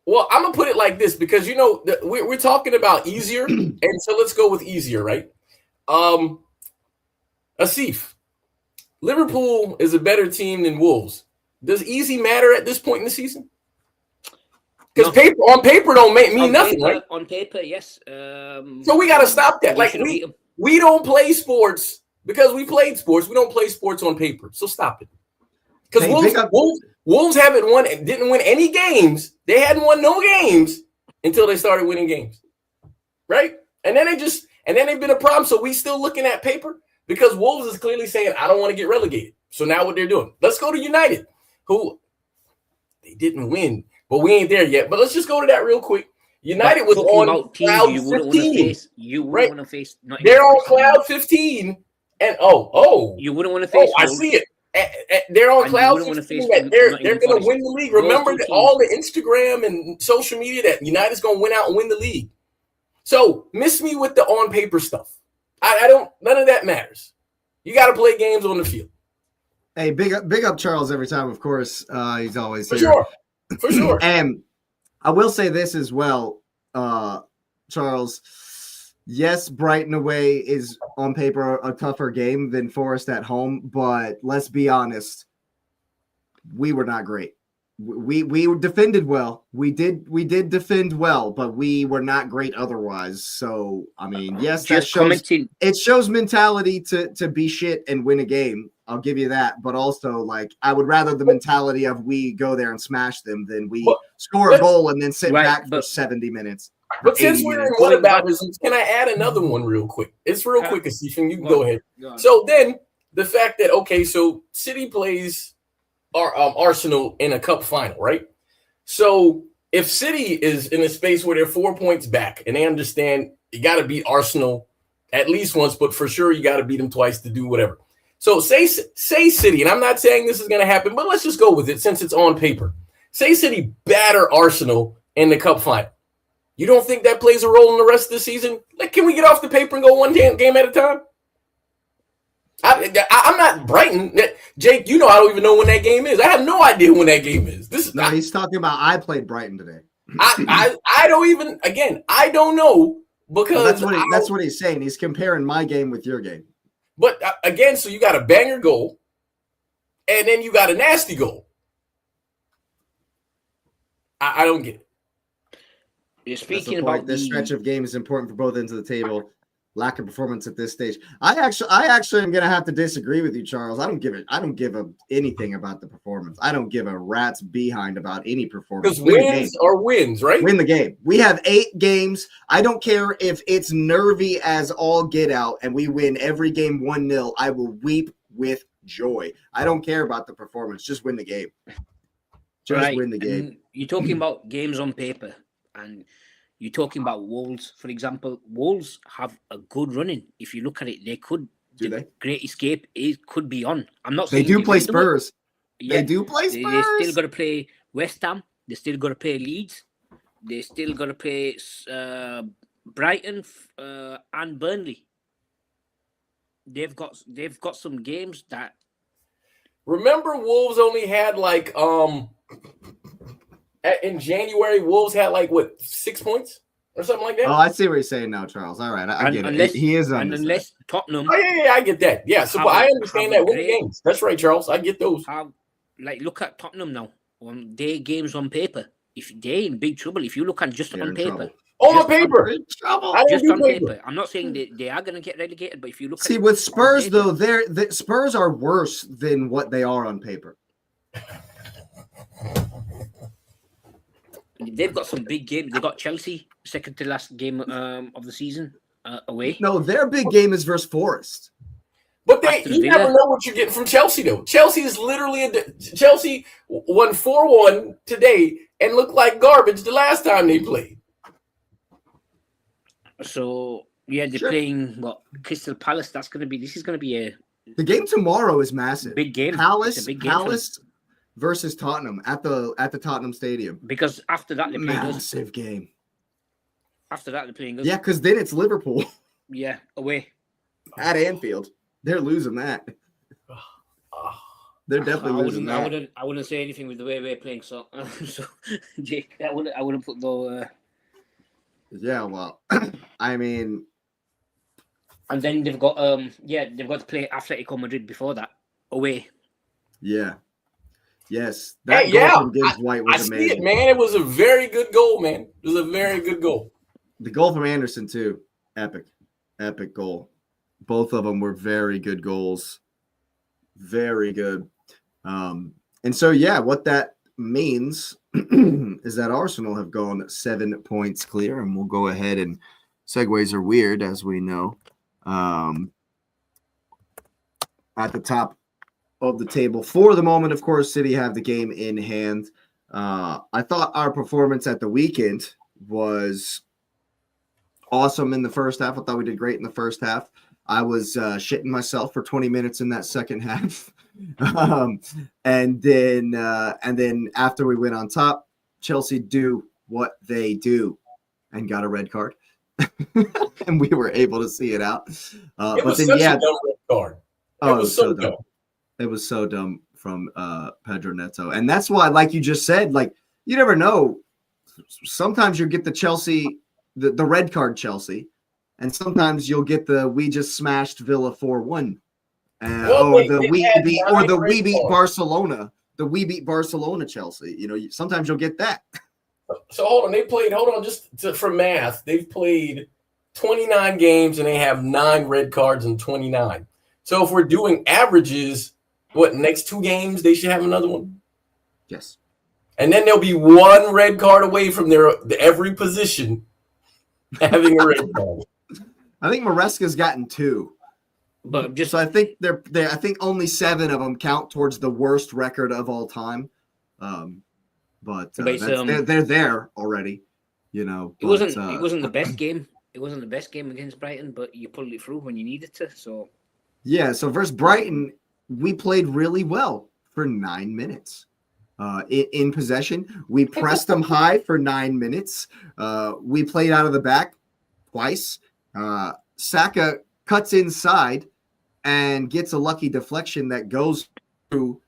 Well, I'm gonna put it like this because we're talking about easier, and so let's go with easier, right? Asif, Liverpool is a better team than Wolves. Does easy matter at this point in the season? Because on paper don't mean nothing, right? On paper, yes. So we got to stop that. Like we don't play sports because we played sports. We don't play sports on paper. So stop it. Because Wolves didn't win any games. They hadn't won no games until they started winning games, right? And then they've been a problem. So we still looking at paper because Wolves is clearly saying I don't want to get relegated. So now what they're doing? Let's go to United, who they didn't win. But we ain't there yet. But let's just go to that real quick. United was on cloud 15. You wouldn't want to face. They're on cloud 15. And you wouldn't want to face. I see it. They're on cloud 15. They're going to win the league. Remember all the Instagram and social media that United's going to win out and win the league. So miss me with the on paper stuff. I don't. None of that matters. You got to play games on the field. Hey, big up Charles every time. Of course, he's always here. For sure. And I will say this as well, Charles. Yes, Brighton away is on paper a tougher game than Forest at home, but let's be honest, we were not great. We defended well. We did defend well, but we were not great otherwise. So I mean, yes, that shows mentality to be shit and win a game. I'll give you that, but also like I would rather the mentality of we go there and smash them than we score a goal and then sit back for 70 minutes. But since we're in whataboutisms, can I add another one real quick? It's real quick, Asif, and you can go ahead. So then the fact that so City plays Arsenal in a cup final, right? So if City is in a space where they're 4 points back and they understand you got to beat Arsenal at least once, but for sure you got to beat them twice to do whatever. So say City, and I'm not saying this is going to happen, but let's just go with it since it's on paper. Say City batter Arsenal in the cup final. You don't think that plays a role in the rest of the season? Like, can we get off the paper and go one game at a time? I'm not Brighton. Jake, I don't even know when that game is. I have no idea when that game is. He's talking about I played Brighton today. I don't even, I don't know because that's what he's saying. He's comparing my game with your game. But again, so you got a banger goal, and then you got a nasty goal. I don't get it. You're speaking about this stretch of game is important for both ends of the table. Lack of performance at this stage. I actually am gonna have to disagree with you, Charles. I don't give anything about the performance. I don't give a rat's behind about any performance. Because wins are wins, right? Win the game. We have 8 games. I don't care if it's nervy as all get out and we win every game 1-0. I will weep with joy. I don't care about the performance. Just win the game. Win the game. And you're talking about games on paper, and you're talking about Wolves, for example. Wolves have a good running. If you look at it, they could. Great Escape could be on. I'm not saying they do play Spurs. They do play Spurs. They still got to play West Ham. They still got to play Leeds. They still got to play Brighton and Burnley. They've got some games that. Remember, Wolves only had in January, Wolves had 6 points or something like that. Oh, I see what you're saying now, Charles. All right, I get it. He is on. Unless Tottenham. Oh yeah, I get that. Yeah, so I understand that winning games. That's right, Charles. I get those. Look at Tottenham now on their games on paper. If they're in big trouble, if you look at just on paper. On paper. Just on paper. I'm not saying they are going to get relegated, but if you look at with Spurs though, the Spurs are worse than what they are on paper. They've got some big games. They got Chelsea, second to last game of the season away. No, their big game is versus Forest. But you never know what you're getting from Chelsea, though. Chelsea is literally Chelsea won 4-1 today and looked like garbage the last time they played. So they're playing Crystal Palace. This is going to be the game tomorrow is massive. Big game. Palace versus Tottenham at the Tottenham Stadium. Because after that, they're playing massive game. After that, they're playing us. Yeah, because then it's Liverpool. Yeah, away at Anfield. They're losing that. They're definitely losing that. I wouldn't say anything with the way we're playing. So, Jake, I wouldn't put the. Yeah, well, I mean, and then they've got they've got to play Atletico Madrid before that away. Yeah. Yes, that goal from Gibbs White was I amazing. See it, man. It was a very good goal, man. It was a very good goal. The goal from Anderson too, epic goal. Both of them were very good goals, very good. And so, yeah, what that means is that Arsenal have gone 7 points clear, and we'll go ahead and segues are weird, as we know. At the top of the table for the moment, of course, City have the game in hand. I thought our performance at the weekend was awesome in the first half. I thought we did great in the first half. I was shitting myself for 20 minutes in that second half. And then after we went on top, Chelsea do what they do and got a red card. And we were able to see it out. But then, yeah, a dumb red card. It was so dumb. It was so dumb from Pedro Neto. And that's why, like you just said, like, you never know. Sometimes you get the Chelsea, the red card Chelsea, and sometimes you'll get the we just smashed Villa 4-1. We beat Barcelona. The we beat Barcelona Chelsea. You know, sometimes you'll get that. So hold on, for math, they've played 29 games and they have 9 red cards in 29. So if we're doing averages, next 2 games they should have another one? Yes. And then there'll be 1 red card away from every position having a red card. I think Maresca's gotten 2. But so I think I think only 7 of them count towards the worst record of all time. They're there already, you know. It wasn't the best game. It wasn't the best game against Brighton, but you pulled it through when you needed to. So yeah, so versus Brighton, we played really well for 9 minutes. In possession, we pressed them high for 9 minutes. We played out of the back twice. Saka cuts inside and gets a lucky deflection that goes to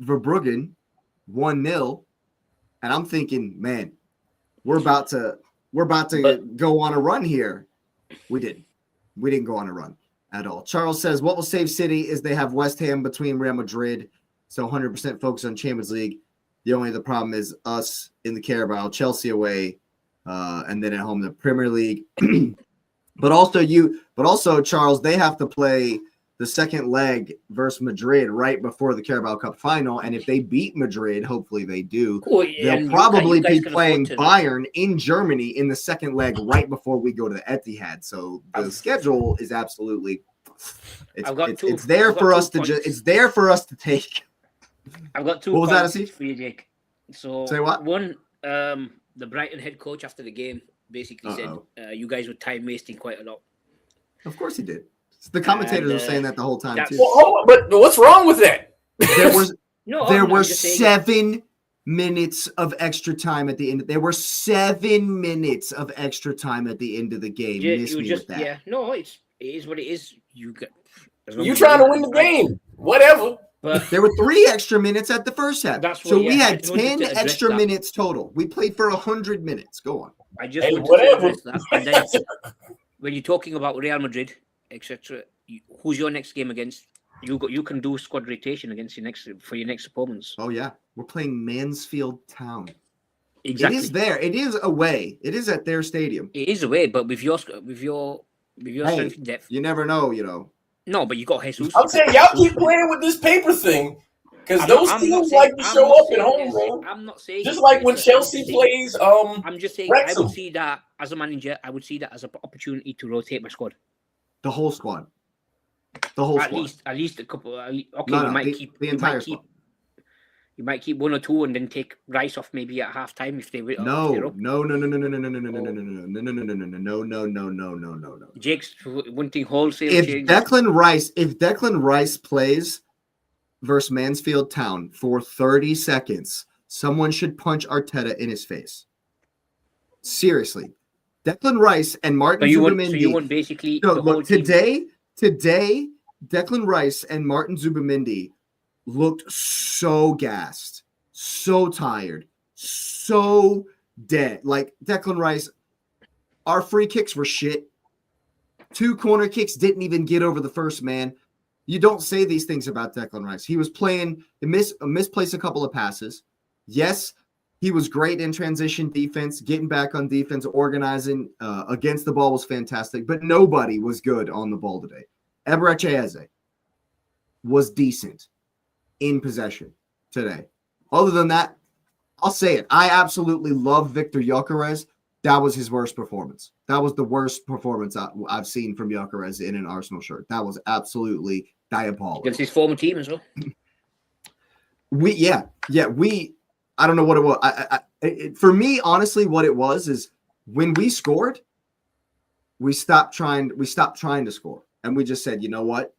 Verbruggen, 1-0. And I'm thinking, man, we're about to go on a run here. We didn't go on a run at all. Charles says what will save City is they have West Ham between Real Madrid, so 100% focus on Champions League. The only other problem is us in the Carabao, Chelsea away, and then at home the Premier League. But also Charles, they have to play the second leg versus Madrid right before the Carabao Cup final, and if they beat Madrid, hopefully they do, they'll probably be playing Bayern in Germany in the second leg right before we go to the Etihad. So the schedule is absolutely it's there for us to take. I've got 2 what was that, for you, Jake. So say what? One, the Brighton head coach after the game basically said you guys were time wasting quite a lot. Of course he did. The commentators were saying that the whole time too. But what's wrong with that? There were 7 minutes of extra time at the end. There were 7 minutes of extra time at the end of the game. Yeah, no, it is what it is. You trying to win the game, whatever. But there were 3 extra minutes at the first half. We had 10 extra minutes total. We played for 100 minutes. Go on. I just wanted to address that. And then, when you're talking about Real Madrid, etc., who's your next game against? You can do squad rotation against your next opponents. Oh yeah, we're playing Mansfield Town. Exactly. It is there. It is away. It is at their stadium. It is away, but with your strength and depth, you never know. You know. No, but you got Jesus. I'm saying y'all keep playing with this paper thing because those teams like to show up at home, man. I'm not saying just like when Chelsea plays. I'm just saying Wrexham. I would see that as a manager. I would see that as an opportunity to rotate my squad. The whole squad. The whole squad. At least a couple. Okay, you might keep the entire squad. You might keep 1 or 2 and then take Rice off maybe at halftime if they win. No. Jake's wanting wholesale. If Declan Rice plays versus Mansfield Town for 30 seconds, someone should punch Arteta in his face. Seriously. Declan Rice and Martin Zubimendi. So you want basically today, Declan Rice and Martin Zubimendi looked so gassed, so tired, so dead. Like Declan Rice, our free kicks were shit. 2 corner kicks didn't even get over the first man. You don't say these things about Declan Rice. He was playing, misplaced a couple of passes. Yes, he was great in transition defense, getting back on defense, organizing against the ball was fantastic, but nobody was good on the ball today. Eberechi Eze was decent in possession today. Other than that, I'll say it. I absolutely love Victor Gyökeres. That was his worst performance. That was the worst performance I've seen from Gyökeres in an Arsenal shirt. That was absolutely diabolical. Against his former team as well. I don't know what it was. For me, honestly, what it was is when we scored, we stopped trying to score. And we just said, you know what?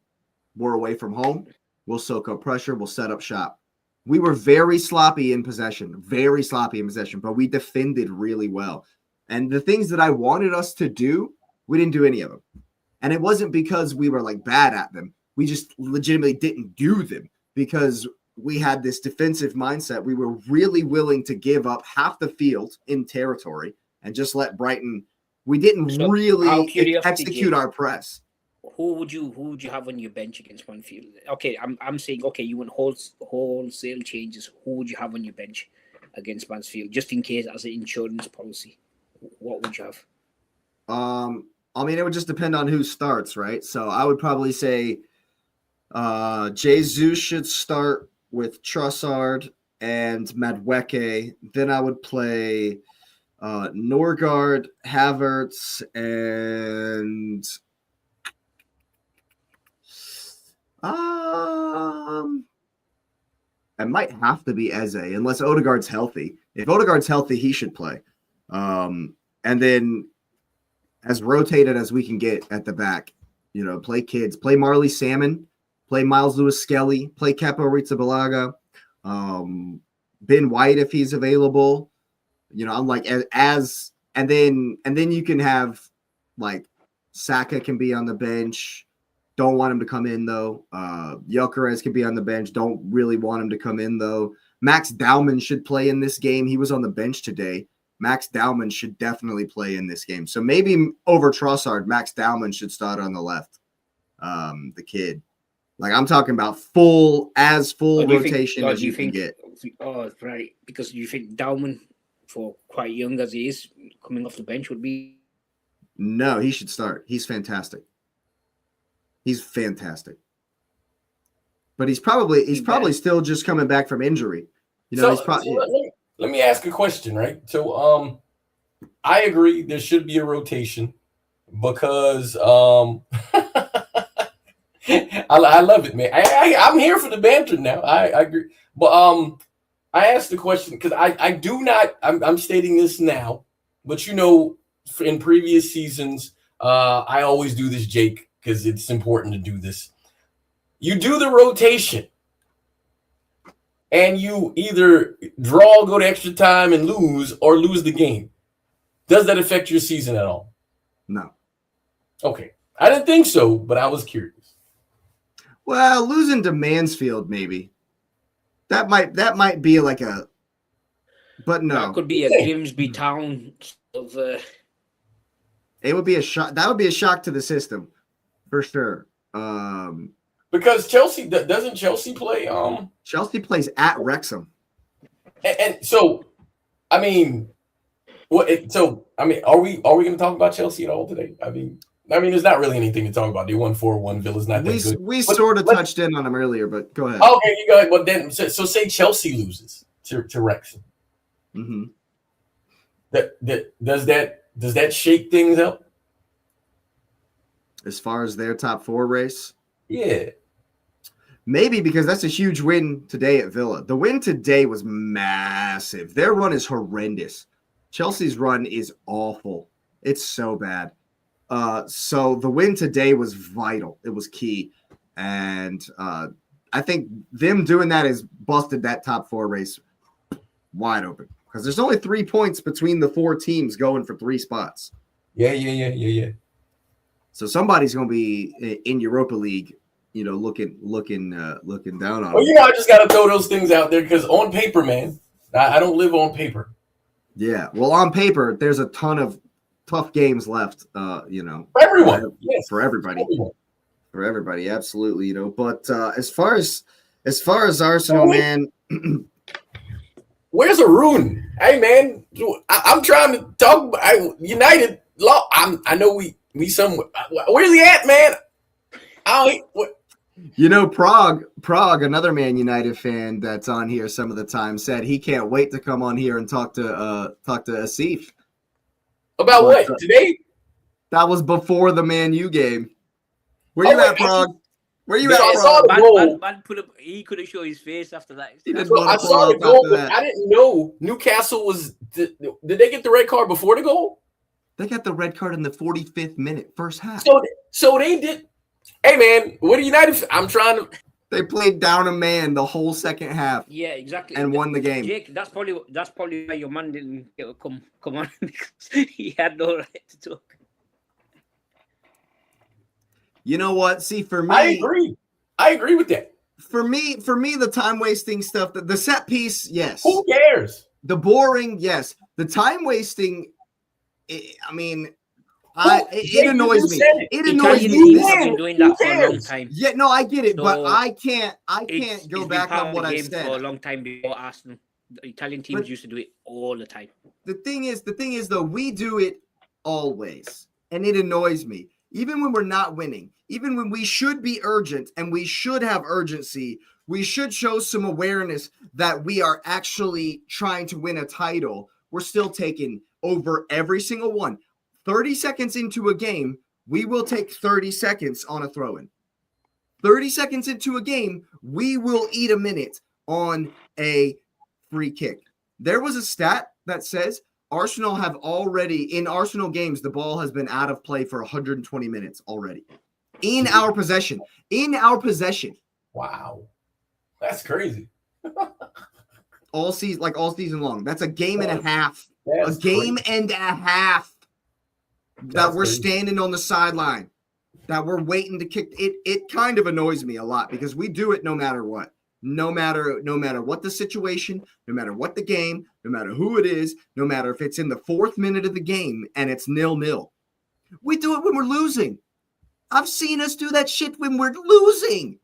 We're away from home. We'll soak up pressure. We'll set up shop. We were very sloppy in possession, but we defended really well. And the things that I wanted us to do, we didn't do any of them. And it wasn't because we were like bad at them. We just legitimately didn't do them because we had this defensive mindset. We were really willing to give up half the field in territory and just let Brighton. We didn't really execute our press. Who would you have on your bench against Manfield? Okay, I'm saying you want wholesale changes. Who would you have on your bench against Mansfield, just in case as an insurance policy? What would you have? I mean, it would just depend on who starts, right? So I would probably say Jesus should start with Trossard and Madueke. Then I would play Norgard, Havertz, and it might have to be Eze unless Odegaard's healthy. If Odegaard's healthy, he should play. And then as rotated as we can get at the back, play kids, play Marley Salmon, play Miles Lewis Skelly, play Kepa Arrizabalaga, Ben White if he's available. I'm like and then you can have like Saka can be on the bench. Don't want him to come in though. Gyökeres can be on the bench. Don't really want him to come in though. Max Dowman should play in this game. He was on the bench today. Max Dowman should definitely play in this game. So maybe over Trossard, Max Dowman should start on the left. The kid. Like I'm talking about full rotation as you can get. Oh, right. Because you think Dowman, for quite young as he is, coming off the bench would be. No, he should start. He's fantastic. But he's probably still just coming back from injury. Let me ask a question, right? So I agree there should be a rotation because I love it, man. I'm here for the banter now. I agree. But I asked the question because I do not I'm stating this now, but in previous seasons, I always do this, Jake, because it's important to do this. You do the rotation and you either draw, go to extra time and lose, or lose the game. Does that affect your season at all? No. Okay. I didn't think so, but I was curious. Well, losing to Mansfield, maybe. That might be like but no. That could be a Grimsby Town of It would be a shock. That would be a shock to the system, for sure. Because doesn't Chelsea play? Chelsea plays at Wrexham, and so, I mean, are we going to talk about Chelsea at all today? I mean, there's not really anything to talk about. They won 4-1. Villa's not that good. We sort of touched in on them earlier, but go ahead. Okay, you go ahead. But then, so say Chelsea loses to Wrexham. Mm-hmm. Does that shake things up? As far as their top 4 race? Yeah. Maybe because that's a huge win today at Villa. The win today was massive. Their run is horrendous. Chelsea's run is awful. It's so bad. So the win today was vital. It was key. And I think them doing that has busted that top 4 race wide open. Because there's only 3 points between the 4 teams going for 3 spots. Yeah. So somebody's going to be in Europa League looking down on Well, him. I just got to throw those things out there because on paper, man, I don't live on paper. Yeah. Well, on paper, there's a ton of tough games left. For everyone. For everybody. For everybody, absolutely. But as far as Arsenal, man. Where's Arun? Hey, man, I'm trying to talk. United. I know we somewhere. Where's he at, man? Prague, another Man United fan that's on here some of the time, said he can't wait to come on here and talk to Asif. About what? Today? That was before the Man U game. Where you at, Prague? Where you at, I Prague? saw the goal. Man he couldn't show his face after that. I saw the goal, but I didn't know Newcastle was. Did they get the red card before the goal? They got the red card in the 45th minute, first half. So they did. Hey, man, what are United? I'm trying to. They played down a man the whole second half. Yeah, exactly. And won the game. Jake, that's probably why your man didn't come on because he had no right to talk. You know what? See, for me, I agree with that. For me, the time wasting stuff, the set piece, yes. Who cares? The boring, yes. The time wasting, it annoys me. It annoys me. I've been doing that for a long time. Yeah, no, I get it, but I can't go back on what I said for a long time before Arsenal. The Italian teams used to do it all the time. The thing is though, we do it always, and it annoys me. Even when we're not winning, even when we should be urgent and we should have urgency, we should show some awareness that we are actually trying to win a title. We're still taking over every single one. 30 seconds into a game, we will take 30 seconds on a throw-in. 30 seconds into a game, we will eat a minute on a free kick. There was a stat that says Arsenal have already, in Arsenal games, the ball has been out of play for 120 minutes already. In our possession. Wow. That's crazy. all season long. That's a game and a half. That's a game crazy. And a half that we're standing on the sideline, that we're waiting to kick. It kind of annoys me a lot because we do it no matter what. No matter what the situation, no matter what the game, no matter who it is, no matter if it's in the 4th minute of the game and it's 0-0. We do it when we're losing. I've seen us do that shit when we're losing.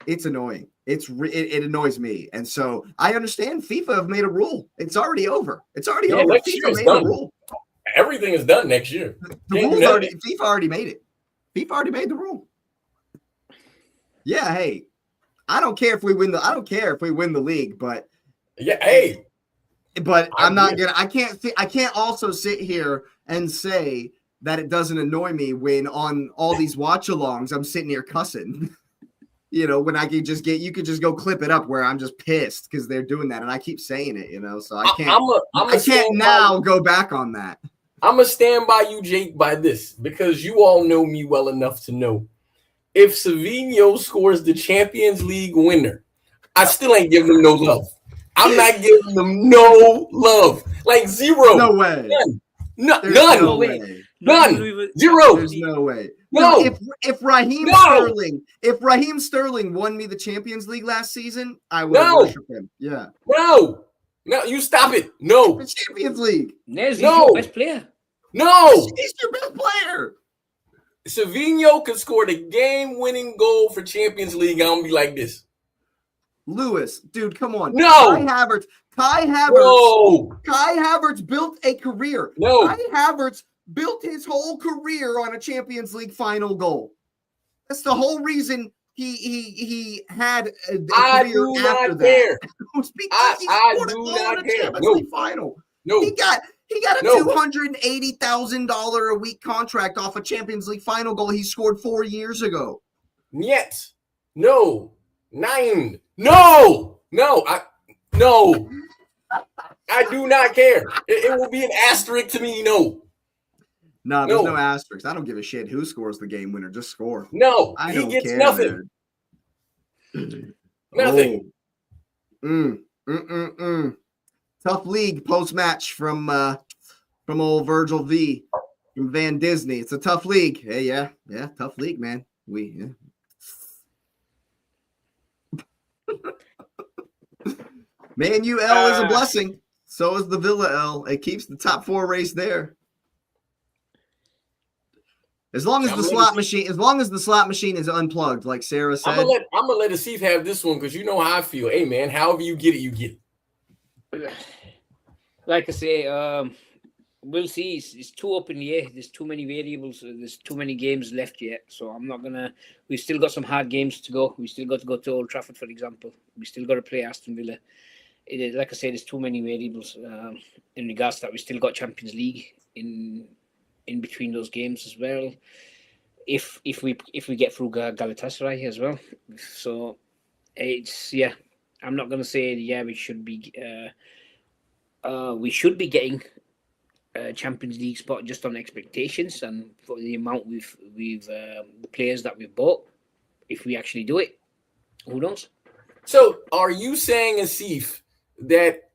It's annoying. It annoys me. And so I understand FIFA have made a rule. It's already over. It's already over. FIFA made a rule. Everything is done next year. FIFA already made it. FIFA already made the rule. Yeah, hey. I don't care if we win the league, but yeah, hey. But I'm not gonna. I can't also sit here and say that it doesn't annoy me when on all these watch-alongs I'm sitting here cussing. When you could just go clip it up where I'm just pissed because they're doing that, and I keep saying it. So I can't. I can't now go back on that. I'm gonna stand by you, Jake, by this because you all know me well enough to know. If Savinho scores the Champions League winner, I still ain't giving him no love. I'm not giving him no love. Like zero. No way. None. No way. None. Zero. There's no way. No. If Raheem Sterling won me the Champions League last season, I would worship him. Yeah. No, you stop it. No. The Champions League. He's your best player. No. He's your best player. Savinho could score the game-winning goal for Champions League. I'm going to be like this. Lewis, dude, come on. No. Kai Havertz built a career. No. Kai Havertz built his whole career on a Champions League final goal. That's the whole reason he had a career after that. I do not care. No. Final. No. He got a $280,000 a week contract off a Champions League final goal he scored 4 years ago. Yet. No. 9. No. I do not care. It will be an asterisk to me. No. No, there's no asterisk. I don't give a shit who scores the game winner. Just score. No, he gets nothing. Nothing. Tough league post-match from old Virgil V from Van Disney. It's a tough league. Hey, yeah, tough league, man. Man U L is a blessing. So is the Villa L. It keeps the top 4 race there. As long as the slot machine is unplugged, like Sarah said. I'm gonna let Asif have this one because you know how I feel. Hey man, however you get it, you get it. Like I say, we'll see. It's too up in the air. There's too many variables. There's too many games left yet. So I'm not gonna. We've still got some hard games to go. We still got to go to Old Trafford, for example. We still got to play Aston Villa. Like I said, there's too many variables in regards to that. We still got Champions League in between those games as well. If we get through Galatasaray as well, so it's I'm not gonna say we should be getting a Champions League spot just on expectations and for the amount we've the players that we've bought. If we actually do it, who knows? So, are you saying, Asif, that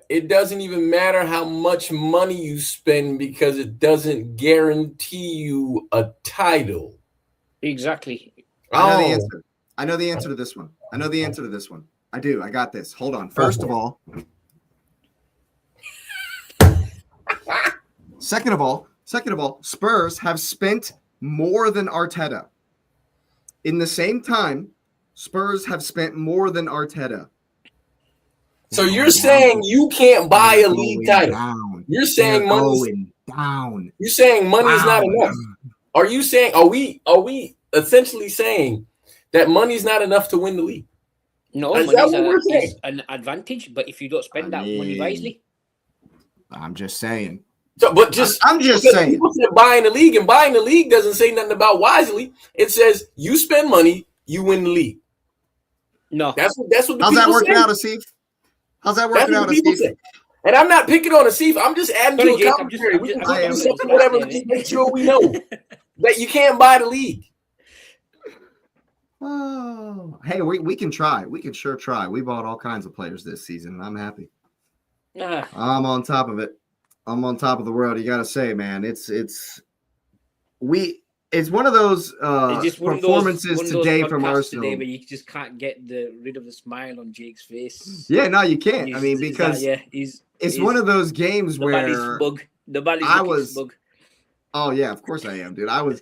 it doesn't even matter how much money you spend because it doesn't guarantee you a title? Exactly. I know the answer to this one. I do. I got this. Hold on. First of all, Second of all, Spurs have spent more than Arteta. In the same time, Spurs have spent more than Arteta. So you're saying you can't buy a league title? You're saying money's down. You're saying money's not enough. Are you saying? Are we essentially saying that money's not enough to win the league? No, money's an advantage, but if you don't spend that money wisely, I'm just saying. So, I'm just saying. People say buying the league, and buying the league doesn't say nothing about wisely. It says you spend money, you win the league. No, that's what. How's that working out, Asif? How's that working out, Asif? And I'm not picking on Asif. I'm just adding to a commentary. We can do something, whatever, to make sure we know that you can't buy the league. Oh, hey, we can try. We can sure try. We bought all kinds of players this season, and I'm happy. I'm on top of it. I'm on top of the world. You got to say, man, it's one of those performances today from Arsenal. Today, but you just can't get rid of the smile on Jake's face. Yeah, no, you can't. Because it's one of those games where I was. Oh yeah, of course I am, dude. I was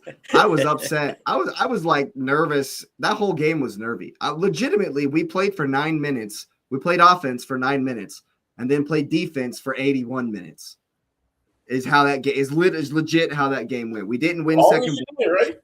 upset. I was like nervous. That whole game was nervy. Legitimately, we played for 9 minutes. We played offense for 9 minutes, and then played defense for 81 minutes. Is how that game is legit how that game went. We didn't win second ball, right?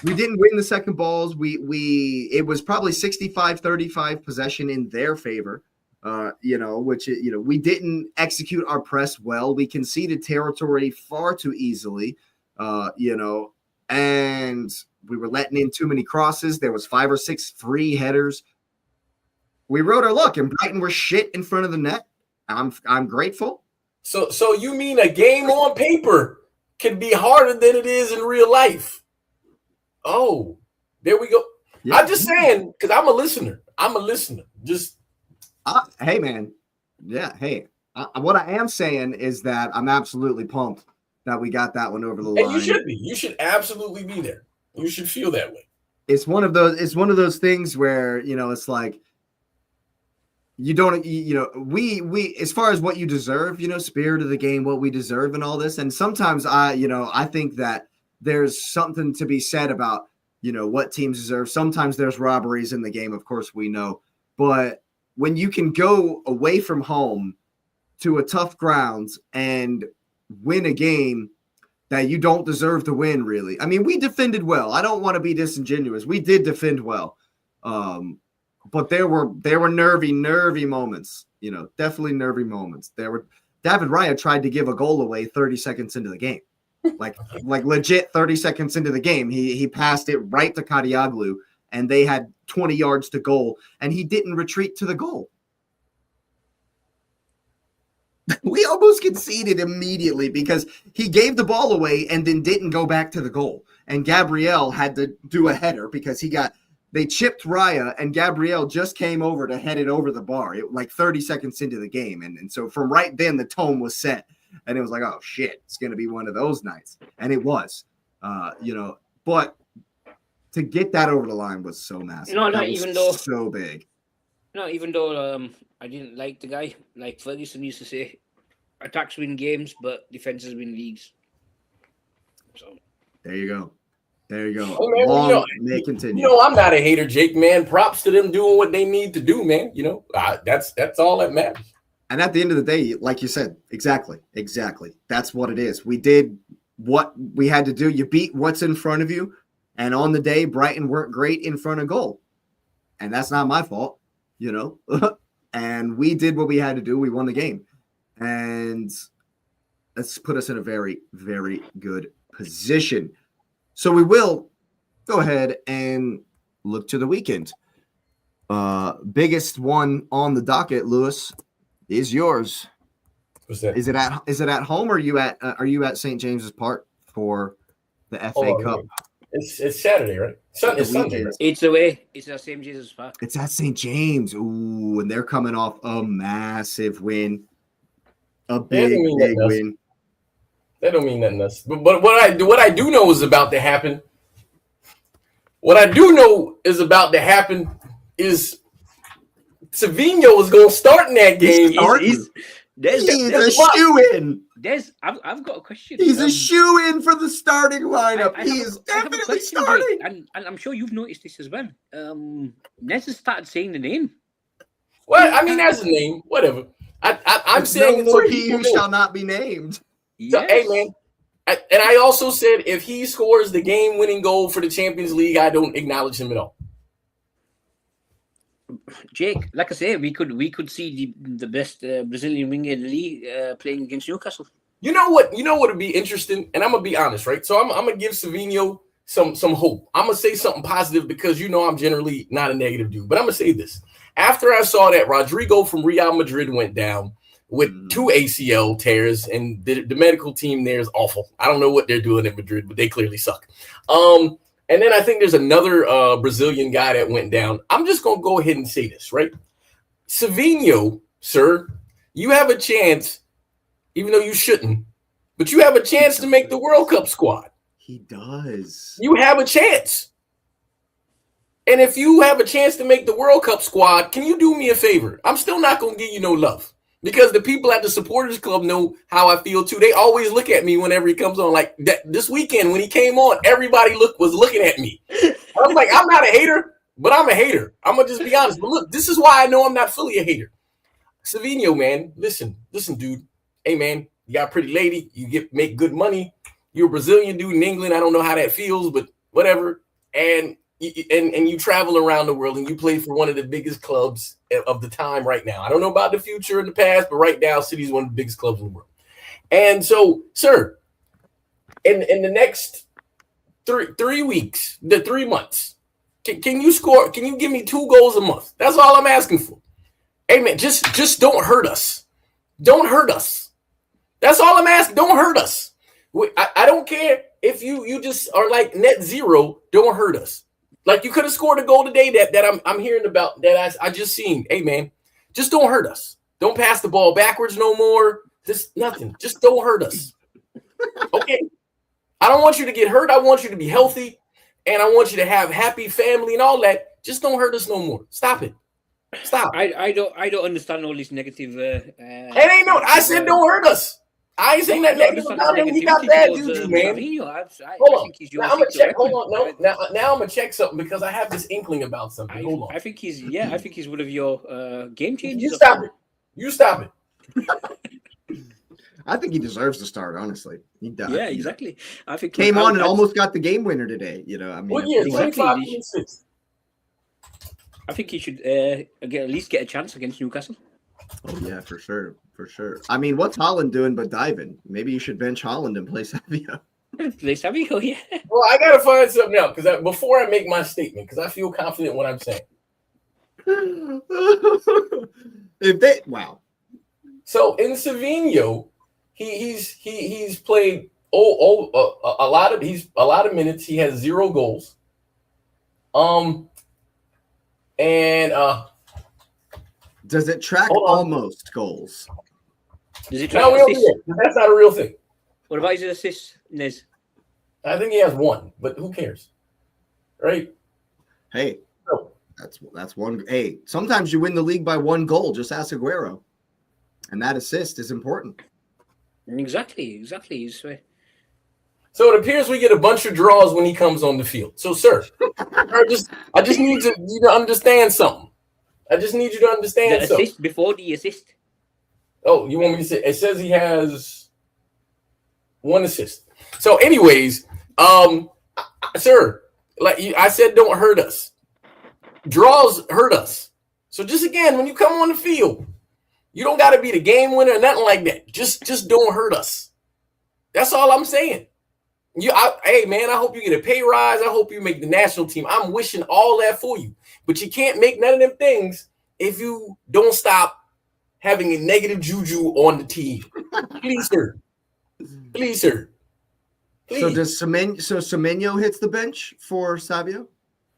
We didn't win the second balls. It was probably 65-35 possession in their favor. We didn't execute our press well. We conceded territory far too easily. And we were letting in too many crosses. There was 5 or 6 free headers. We rode our luck, and Brighton were shit in front of the net. I'm grateful. So you mean a game on paper can be harder than it is in real life? Oh, there we go. Yeah. I'm just saying because I'm a listener. Just hey, man. Yeah, hey. What I am saying is that I'm absolutely pumped that we got that one over the line. And you should be. You should absolutely be there. You should feel that way. It's one of those things where it's like. You don't, we as far as what you deserve, spirit of the game, what we deserve and all this. And sometimes I think that there's something to be said about, what teams deserve. Sometimes there's robberies in the game. Of course we know, but when you can go away from home to a tough ground and win a game that you don't deserve to win, really. I mean, we defended well. I don't want to be disingenuous. We did defend well. But there were nervy moments, definitely nervy moments. David Raya tried to give a goal away 30 seconds into the game, like legit 30 seconds into the game. He passed it right to Kadioglu, and they had 20 yards to goal, and he didn't retreat to the goal. We almost conceded immediately because he gave the ball away and then didn't go back to the goal. And Gabriel had to do a header because they chipped Raya, and Gabriel just came over to head it over the bar, like 30 seconds into the game. And so from right then, the tone was set. And it was like, oh, shit, it's going to be one of those nights. And it was, But to get that over the line was so massive. So big. No, even though I didn't like the guy. Like Ferguson used to say, attacks win games, but defenses win leagues. So there you go. There you go. Oh, man, Long may continue. I'm not a hater, Jake, man. Props to them doing what they need to do, man. That's all that matters. And at the end of the day, like you said, exactly. That's what it is. We did what we had to do. You beat what's in front of you. And on the day, Brighton weren't great in front of goal. And that's not my fault, And we did what we had to do. We won the game. And that's put us in a very, very good position. So we will go ahead and look to the weekend. Biggest one on the docket, Lewis, is yours. What's that? Is it at home or are you at St. James's Park for the FA Cup? Man. It's Saturday, right? It's Sunday. Right? It's away. It's at St. James's Park. It's at St. James. Ooh, and they're coming off a massive win. A big win. That don't mean nothing else. But what I do know is about to happen. What I do know is about to happen is Savinho is going to start in that game. He's a shoe-in. I've got a question. He's a shoe-in for the starting lineup. He is definitely starting. And I'm sure you've noticed this as well. Nez has started saying the name. Well, I mean, that's a name. Whatever. I'm saying no more he who shall not be named. Yes. So, hey, man. And I also said if he scores the game-winning goal for the Champions League, I don't acknowledge him at all. Jake, like I say, we could see the best Brazilian winger in the league playing against Newcastle. You know what would be interesting, and I'm gonna be honest, right? So I'm gonna give Savinho some hope. I'm gonna say something positive because I'm generally not a negative dude, but I'm gonna say this. After I saw that Rodrigo from Real Madrid went down with 2 ACL tears, and the medical team there is awful. I don't know what they're doing at Madrid, but they clearly suck. And then I think there's another Brazilian guy that went down. I'm just going to go ahead and say this, right? Savinho, sir, you have a chance, even though you shouldn't, but you have a chance to make the World Cup squad. He does. You have a chance. And if you have a chance to make the World Cup squad, can you do me a favor? I'm still not going to give you no love. Because the people at the supporters club know how I feel too. They always look at me whenever he comes on. Like this weekend when he came on, everybody was looking at me. I'm like, I'm not a hater, but I'm a hater. I'm gonna just be honest. But look, this is why I know I'm not fully a hater. Savinho, man, listen, dude. Hey, man, you got a pretty lady. You make good money. You're a Brazilian dude in England. I don't know how that feels, but whatever. And you travel around the world and you play for one of the biggest clubs of the time right now. I don't know about the future and the past, but right now, City's one of the biggest clubs in the world. And so, sir, in the next 3 weeks, the 3 months, can you score? Can you give me 2 goals a month? That's all I'm asking for. Hey, man, just don't hurt us. Don't hurt us. That's all I'm asking. Don't hurt us. I don't care if you just are like net zero. Don't hurt us. Like you could have scored a goal today that I'm hearing about that I just seen. Hey, man, just don't hurt us. Don't pass the ball backwards no more. Just nothing. Just don't hurt us. Okay? I don't want you to get hurt. I want you to be healthy, and I want you to have happy family and all that. Just don't hurt us no more. Stop it. Stop. I don't understand all this negative. It ain't no. I said don't hurt us. I ain't saying that negative about him. He got bad juju, man. Hold on. Now I'm gonna check. Hold on. No. Now I'm gonna check something because I have this inkling about something. Hold on. I think he's one of your game changers. You stop it. I think he deserves to start. Honestly, he does. Yeah, exactly. I think came on and almost got the game winner today. What year? 25-26. I think he should at least get a chance against Newcastle. Oh yeah, for sure. I mean, what's Haaland doing but diving? Maybe you should bench Haaland and play Savio. Play Savio, yeah. Well, I gotta find something out because before I make my statement, because I feel confident in what I'm saying. So in Savinho, he's played a lot of minutes. He has 0 goals. Does it track almost goals? Does it track assists? That's not a real thing. What about his assists, Nez? I think he has 1, but who cares? Right? Hey. That's one. Hey, sometimes you win the league by one goal. Just ask Aguero, and that assist is important. Exactly. So it appears we get a bunch of draws when he comes on the field. So, sir, I just need you to understand something. I just need you to understand The something. assist before the assist. Oh, you want me to say? It says he has 1 assist. So, anyways, sir, like I said, don't hurt us. Draws hurt us. So just again, when you come on the field, you don't got to be the game winner or nothing like that. Just don't hurt us. That's all I'm saying. Hey man, I hope you get a pay rise. I hope you make the national team. I'm wishing all that for you. But you can't make none of them things if you don't stop having a negative juju on the team. Please, sir. Please, sir. Please. So does Semenyo hits the bench for Savio?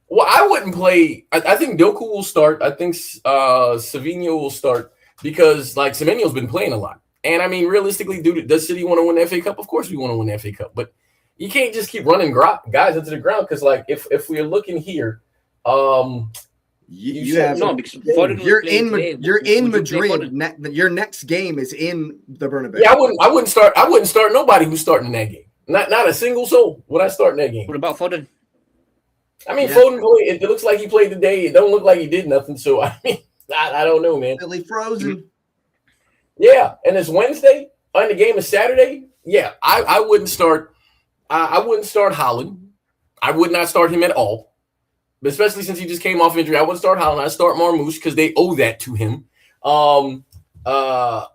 Well, I wouldn't play. I think Doku will start. I think Savinho will start because like Semenyo's been playing a lot. And I mean, realistically, does City want to win the FA Cup? Of course we want to win the FA Cup. But you can't just keep running guys into the ground because like if we're looking here, you're in Madrid. Your next game is in the Bernabeu. Yeah, I wouldn't start nobody who's starting in that game. Not a single soul would I start in that game. What about Foden? I mean, Foden played. It looks like he played today. It don't look like he did nothing. So I mean, I don't know, man. Really frozen. Yeah, and it's Wednesday, and the game is Saturday. Yeah, I wouldn't start. I wouldn't start Haaland. I would not start him at all, but especially since he just came off injury. I wouldn't start Haaland. I'd start Marmoush because they owe that to him. I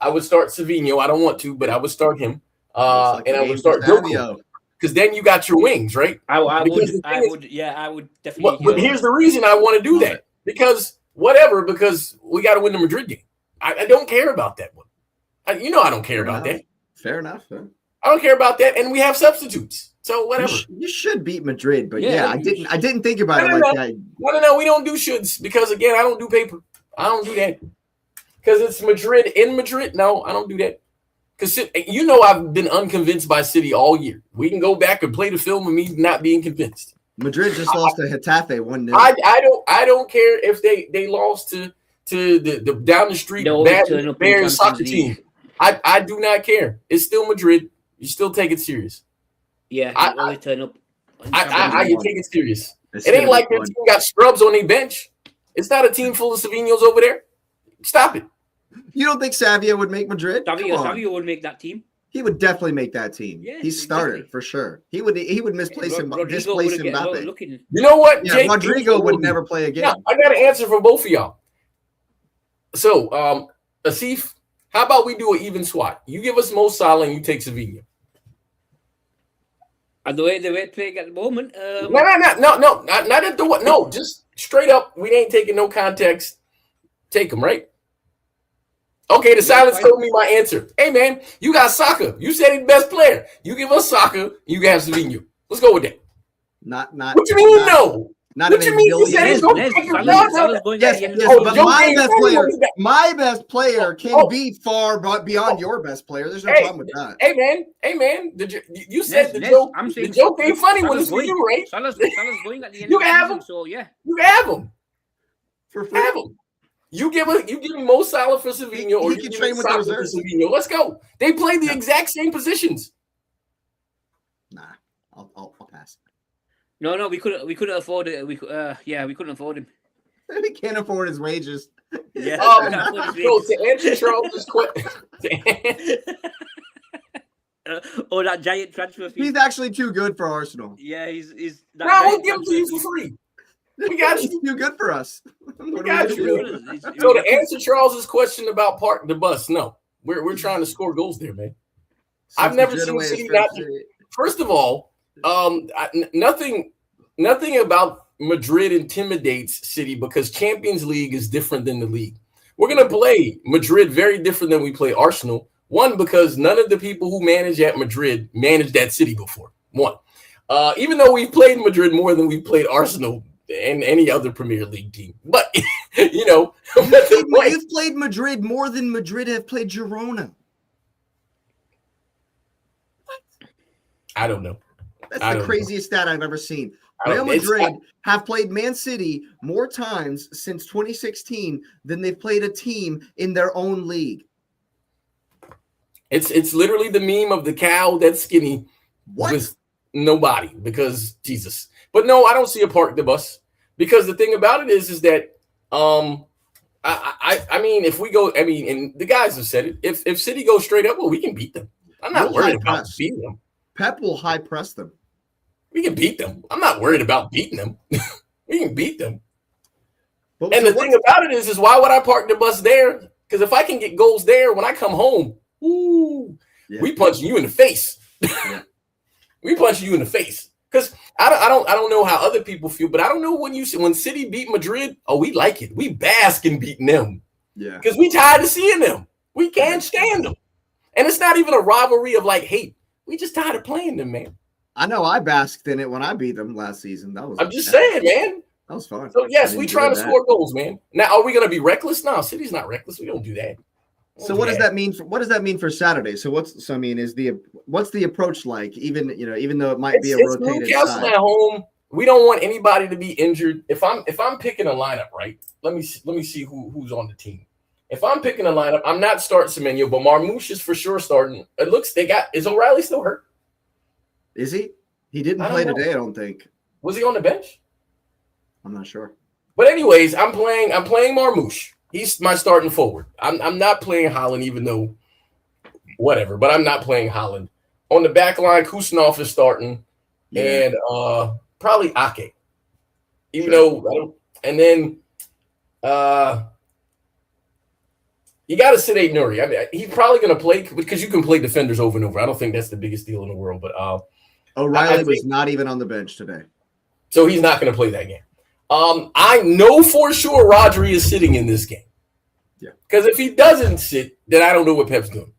would start Savinho. I don't want to, but I would start him. And I would start Doku because then you got your wings, right? I would definitely. But here's the reason I want to do that because we got to win the Madrid game. I don't care about that one. I don't care about that. Fair enough. I don't care about that, and we have substitutes, so whatever. You should beat Madrid, but I didn't think about it like that. No, we don't do shoulds because again, I don't do paper. I don't do that because it's Madrid in Madrid. No, I don't do that because I've been unconvinced by City all year. We can go back and play the film of me not being convinced. Madrid just lost to Getafe 1-0. I don't care if they lost to the down the street bad Bears soccer team. I do not care. It's still Madrid. You still take it serious. Yeah, I turn up. You take it serious. It ain't like their team got scrubs on their bench. It's not a team full of Savinos over there. Stop it. You don't think Savio would make Madrid? Savio would make that team. He would definitely make that team. Yeah, he's started for sure. He would displace Mbappe. You know what? Yeah, Rodrigo would never play again. Yeah, I got an answer for both of y'all. So, Asif, how about we do an even swap? You give us Mo Salah and you take Savinho. And the way they're playing at the moment. No, not at the what? No, just straight up. We ain't taking no context. Take them, right? Okay, the silence told me my answer. Hey, man, you got Saka. You said he's the best player. You give us Saka, you can have Savinho. Let's go with that. Not. What you mean, no? Not what you mean? You said he's going to Yes, but my best player can be far beyond your best player. There's no problem with that. Hey, man. You said the joke. The joke ain't funny when it's for you, right? Salah's going at the end. You can have him. So yeah, you can have him for free. Have him. You give me Mo Salah for Savinho, or you can train with Saka for Savinho. Let's go. They play the exact same positions. Nah, I'll pass. No, we couldn't afford it. We couldn't afford him. We can't afford his wages. Yeah. To answer Charles's question. That giant transfer fee. He's actually too good for Arsenal. Yeah, he's. We'll give him to you for free. We got you. Too good for us. We got you. So to answer Charles's question about parking the bus, no, we're trying to score goals there, man. I've never seen City not. First of all, nothing about Madrid intimidates City because Champions League is different than the league. We're gonna play Madrid very different than we play Arsenal. One, because none of the people who manage at Madrid managed that city before. One, even though we've played Madrid more than we've played Arsenal and any other Premier League team. But, you've played Madrid more than Madrid have played Girona. What? I don't know. That's the craziest stat I've ever seen. Real Madrid have played Man City more times since 2016 than they've played a team in their own league. It's literally the meme of the cow that's skinny with nobody because Jesus. But no, I don't see a park the bus because the thing about it is that I mean if we go, I mean, and the guys have said it. If City goes straight up, well, we can beat them. I'm not worried about beating them. Pep will high press them. We can beat them. I'm not worried about beating them. We can beat them. But, and the thing about it is why would I park the bus there? Because if I can get goals there when I come home, we punch you in the face. We punch you in the face. Because I don't know how other people feel, but I don't know when City beat Madrid. Oh, we like it. We bask in beating them. Yeah. Because we tired of seeing them. We can't stand them. And it's not even a rivalry of like hate. We just tired of playing them, man. I know I basked in it when I beat them last season. I'm just saying, man. That was fun. So yes, we trying to score goals, man. Now, are we gonna be reckless? No, City's not reckless. We don't do that. So what does that mean? What does that mean for Saturday? So what's the approach like? Even though it might be a rotated Newcastle at home, we don't want anybody to be injured. If I'm picking a lineup, right? Let me see who's on the team. If I'm picking a lineup, I'm not starting Semenyo, but Marmoush is for sure starting. It looks is O'Reilly still hurt? Is he? He didn't play today, I don't think. Was he on the bench? I'm not sure. But anyways, I'm playing Marmoush. He's my starting forward. I'm not playing Holland, even though whatever, but I'm not playing Holland. On the back line, Kusanov is starting, and probably Ake. Even though I don't, and then you got to sit Nuri. I mean, he's probably going to play because you can play defenders over and over. I don't think that's the biggest deal in the world, but O'Reilly was not even on the bench today. So he's not going to play that game. I know for sure Rodri is sitting in this game. Yeah. Because if he doesn't sit, then I don't know what Pep's doing.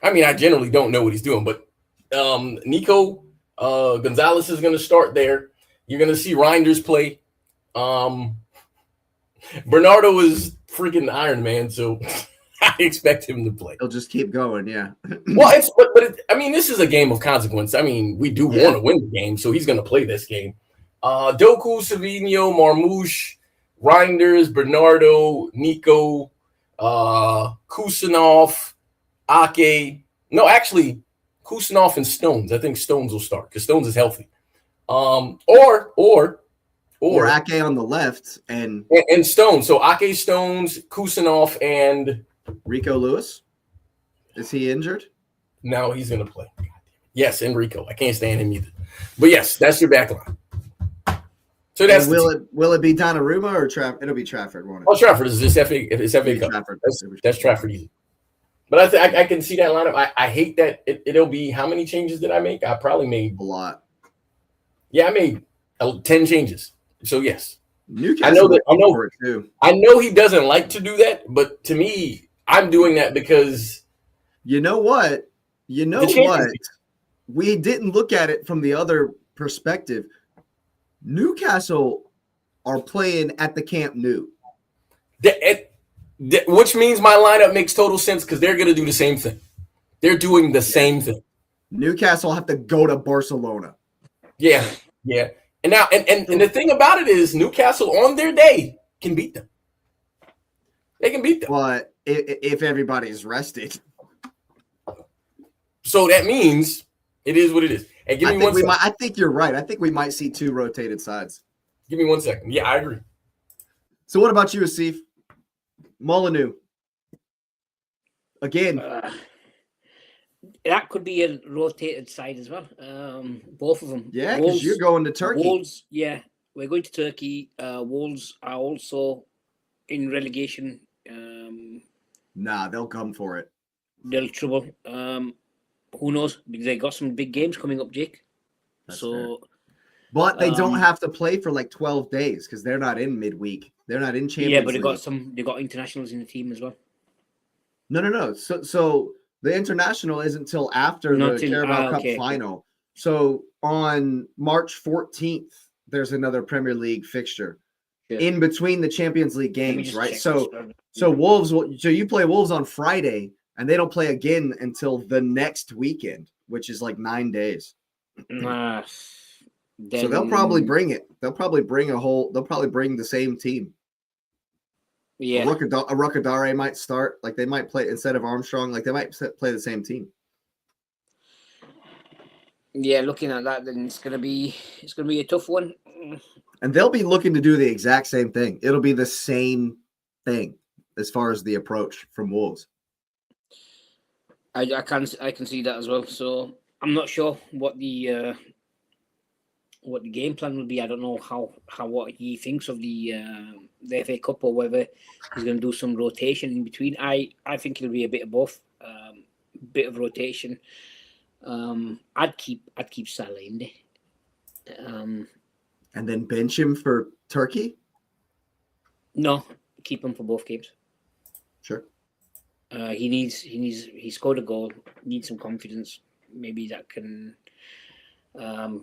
I mean, I generally don't know what he's doing, but Nico Gonzalez is going to start there. You're going to see Reinders play. Bernardo is freaking Iron Man, so I expect him to play. He'll just keep going, yeah. Well, I mean, this is a game of consequence. I mean, we do want to win the game, so he's going to play this game. Doku, Savino, Marmoush, Reinders, Bernardo, Nico, Kusanov, Ake. No, actually, Kusanov and Stones. I think Stones will start because Stones is healthy. Or Ake on the left and Stones. So Ake, Stones, Kusanov, and Rico Lewis. Is he injured? No, he's going to play. Yes, Enrico. I can't stand him either. But yes, that's your back line. So that's will it be Donnarumma or Trafford? It'll be Trafford, won't it? Oh, Trafford is this FA. It's FA Cup. Trafford. That's Trafford easy. But I can see that lineup. I hate that it'll be. How many changes did I make? I probably made a lot. Yeah, I made 10 changes. So yes, Newcastle. I know he doesn't like to do that, but to me, I'm doing that because you know what? We didn't look at it from the other perspective. Newcastle are playing at the Camp Nou. Which means my lineup makes total sense because they're going to do the same thing. They're doing the same thing. Newcastle have to go to Barcelona. Yeah. And now, and the thing about it is Newcastle on their day can beat them. They can beat them. But if everybody's rested. So that means it is what it is. And give me 1 second. I think you're right. I think we might see two rotated sides. Give me 1 second. Yeah, I agree. So what about you, Asif? Molyneux. Again. That could be a rotated side as well. Both of them. Yeah, because you're going to Turkey. Wolves, yeah. We're going to Turkey. Wolves are also in relegation. Nah, they'll come for it. They'll trouble. Who knows? Because they got some big games coming up, Jake. That's fair. But they don't have to play for like 12 days because they're not in midweek. They're not in Champions League. Yeah, but they got internationals in the team as well. No. So the international isn't until after the Carabao Cup final. So on March 14th, there's another Premier League fixture in between the Champions League games, right? So Wolves so you play Wolves on Friday and they don't play again until the next weekend, which is like 9 days. Then, So they'll probably bring it. They'll probably bring the same team. Yeah. A Rukadare might start. Like they might play instead of Armstrong. Like they might play the same team. Yeah, looking at that, then it's gonna be a tough one. And they'll be looking to do the exact same thing. It'll be the same thing as far as the approach from Wolves. I can see that as well. So I'm not sure what the game plan will be. I don't know what he thinks of the FA Cup, or whether he's going to do some rotation in between. I think it'll be a bit of both, bit of rotation. I'd keep Salah in there. And then bench him for Turkey? No, keep him for both games. Sure. He scored a goal, needs some confidence. Maybe that can.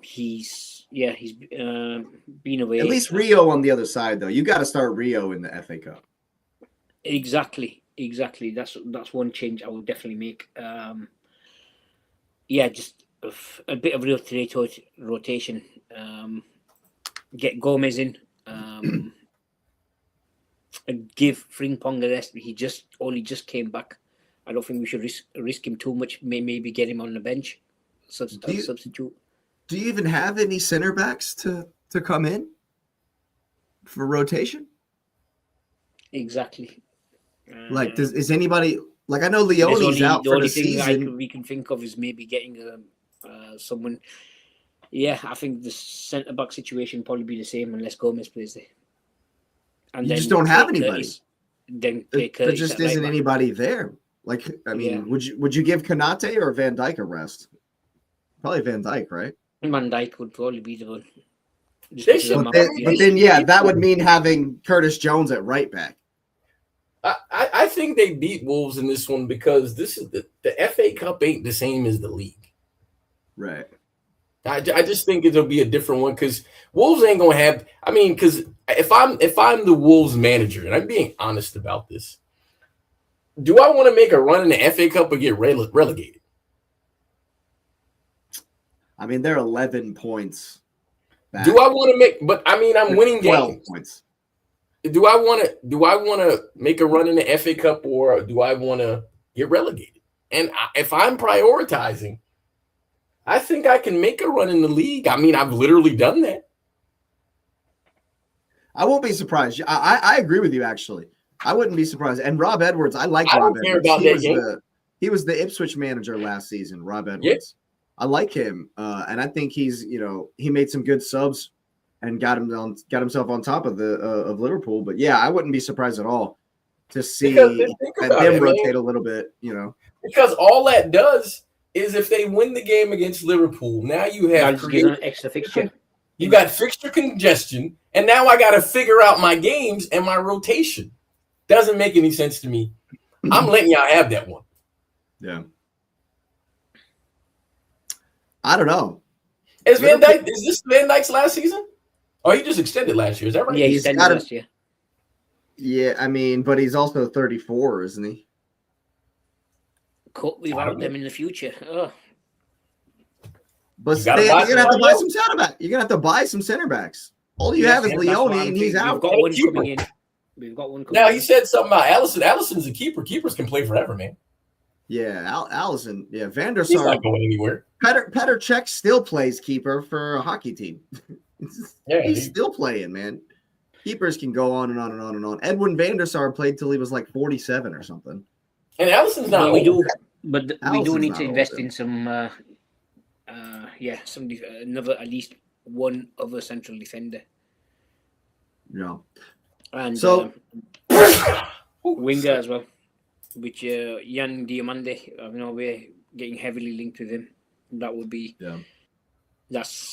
He's been away. At least Rio on the other side, though. You got to start Rio in the FA Cup. Exactly. That's one change I will definitely make. Just a bit of rotation. Get Gomez in. Give Frimpong a rest. He only just came back. I don't think we should risk him too much. Maybe get him on the bench, substitute. Do you even have any center backs to come in for rotation? Exactly. Like, is anybody like? I know Leone's out for the season. We can think of is maybe getting someone. Yeah, I think the centre back situation will probably be the same unless Gomez plays there. And you just don't have anybody. Curtis, then play Curtis. There just isn't anybody there. Like, I mean, would you give Konate or Van Dijk a rest? Probably Van Dijk, right? Van Dijk would probably be the one. But then, that would mean having Curtis Jones at right back. I think they beat Wolves in this one because this is the FA Cup ain't the same as the league. Right. I just think it'll be a different one because Wolves ain't gonna have. I mean, because if I'm the Wolves manager, and I'm being honest about this, do I want to make a run in the FA Cup or get relegated? I mean, they're 11 points back. Do I want to make? But I mean, I'm winning 12 games. Points. Do I want to make a run in the FA Cup or do I want to get relegated? And if I'm prioritizing, I think I can make a run in the league. I mean, I've literally done that. I won't be surprised. I agree with you, actually. I wouldn't be surprised. And Rob Edwards, I like Rob Edwards. He was the Ipswich manager last season, Rob Edwards. Yep. I like him. And I think he made some good subs and got himself on top of of Liverpool. But yeah, I wouldn't be surprised at all to see them rotate a little bit, Because all that does is if they win the game against Liverpool, now you have an extra fixture. You got fixture congestion, and now I got to figure out my games and my rotation. Doesn't make any sense to me. I'm letting y'all have that one. Yeah. I don't know. Is this Van Dijk's last season? Oh, he just extended last year. Is that right? Yeah, he extended last year. Yeah, I mean, but he's also 34, isn't he? Could we want them in the future? Oh. But you're gonna have to buy some center backs. You're gonna have to buy some center backs. All you have is Leone, and he's out. We've got one coming in. We've got one coming in. Now, he said something about Allison. Allison's a keeper. Keepers can play forever, man. Yeah, Allison. Yeah, Van der Sar. He's not going anywhere. Petr Cech still plays keeper for a hockey team. He's still playing, man. Keepers can go on and on and on and on. Edwin Van der Sar played till he was like 47 or something. And Allison's not we old. We do need to invest in some another, at least one other central defender. Yeah. And winger as well, which Jan Diamande, we're getting heavily linked with him. That would be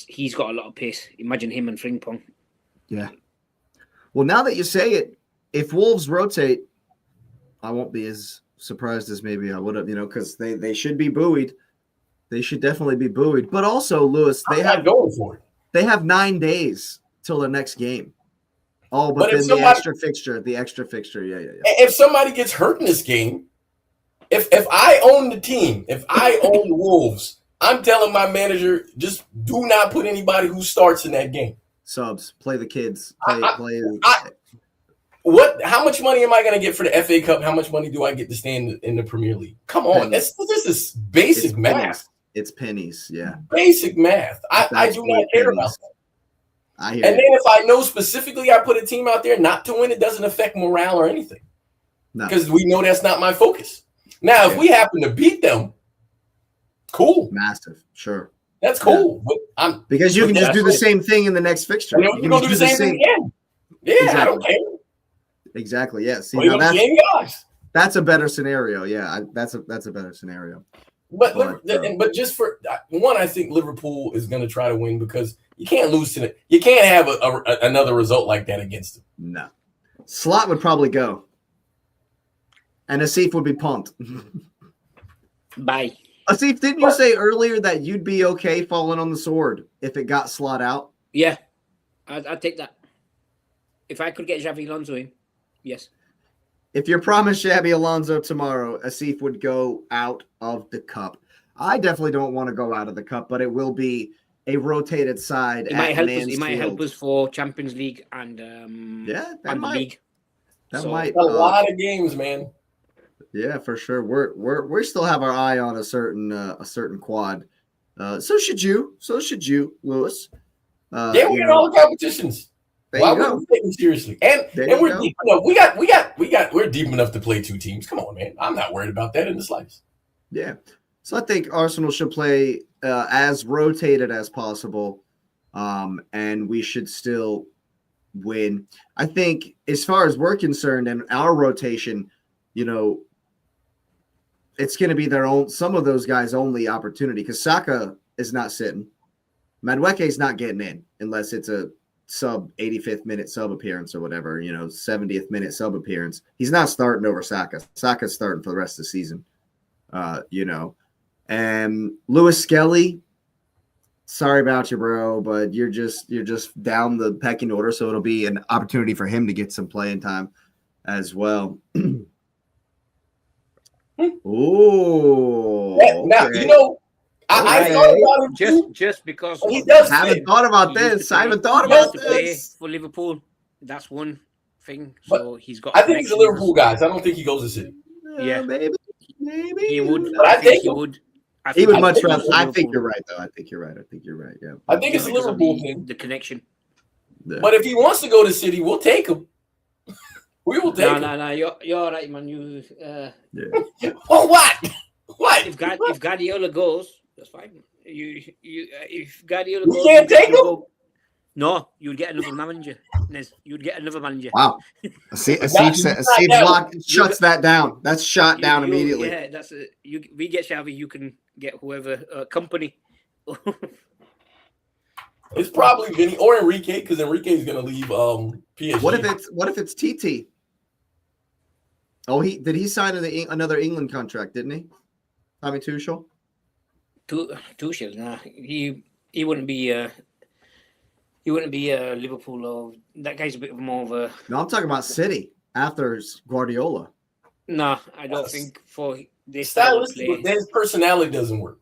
he's got a lot of pace. Imagine him and Frimpong. Yeah. Well, now that you say it, if Wolves rotate, I won't be as surprised as maybe I would have, because they should be buoyed. They should definitely be buoyed. But also, Lewis, they have going for it. They have 9 days till the next game. Oh, but then the extra fixture. Yeah. If somebody gets hurt in this game, if I own the team, if I own the Wolves, I'm telling my manager, just do not put anybody who starts in that game. Subs, play the kids. What? How much money am I going to get for the FA Cup? How much money do I get to stay in the Premier League? Come on, this is basic math. It's pennies, yeah. Basic math. I do not care about that. And then if I know specifically I put a team out there not to win, it doesn't affect morale or anything. Because we know that's not my focus. Now, if we happen to beat them, cool. Massive, sure. That's cool. Yeah. Because you can just do the same thing in the next fixture. You can do the same thing again. Yeah, exactly. I don't care. Exactly. Yeah. See, that's a better scenario. Yeah, that's a better scenario. But just for one, I think Liverpool is going to try to win because you can't lose to it. You can't have another result like that against them. No. Slot would probably go, and Asif would be pumped. Bye. Asif, didn't you say earlier that you'd be okay falling on the sword if it got Slot out? Yeah, I'd take that. If I could get Xavi Alonso in, yes. If you're promised Xabi Alonso tomorrow, Asif would go out of the cup. I definitely don't want to go out of the cup, but it will be a rotated side. It might help us. It might help us for Champions League and the league. That might a lot of games, man. Yeah, for sure. We still have our eye on a certain quad. So should you, Lewis. Yeah, we got all the competitions. Why would we take them seriously? And we're deep enough. We're deep enough to play two teams. Come on, man. I'm not worried about that in the slightest. Yeah. So I think Arsenal should play as rotated as possible, and we should still win. I think as far as we're concerned and our rotation, it's going to be some of those guys' only opportunity because Saka is not sitting. Madueke is not getting in unless it's a sub 85th minute sub appearance or whatever, 70th minute sub appearance. He's not starting over Saka. Saka's starting for the rest of the season, And Lewis Skelly, sorry about you, bro, but you're just down the pecking order, so it'll be an opportunity for him to get some playing time as well. Oh, now I thought about it just because he does. I haven't thought about this. I haven't thought about this. For Liverpool, that's one thing. So he's got. I think he's a Liverpool guy. So I don't think he goes to City. Yeah, maybe he would. But I think he would. He would much rather. I think you're right, though. I think you're right. Yeah. I think it's a Liverpool thing. The connection. Yeah. But if he wants to go to City, we'll take him. We will take him. No. You're all right, man. You. Well, what? What? If Guardiola goes, that's fine. If Guardiola goes, you can't take him. No, you'd get another manager. You'd get another manager. Wow. Steve shuts that down. That's shot down immediately. Yeah, that's it. We get Xavi, you can get whoever company. It's probably Vinny or Enrique because Enrique is going to leave PSG. What if it's TT? Oh, did he sign another England contract? Didn't he? Tommy Tuchel. Tuchel, nah, he wouldn't be. He wouldn't be Liverpool or that guy's a bit more of a. No, I'm talking about City after Guardiola. No, I don't think for this stylistic. His personality doesn't work.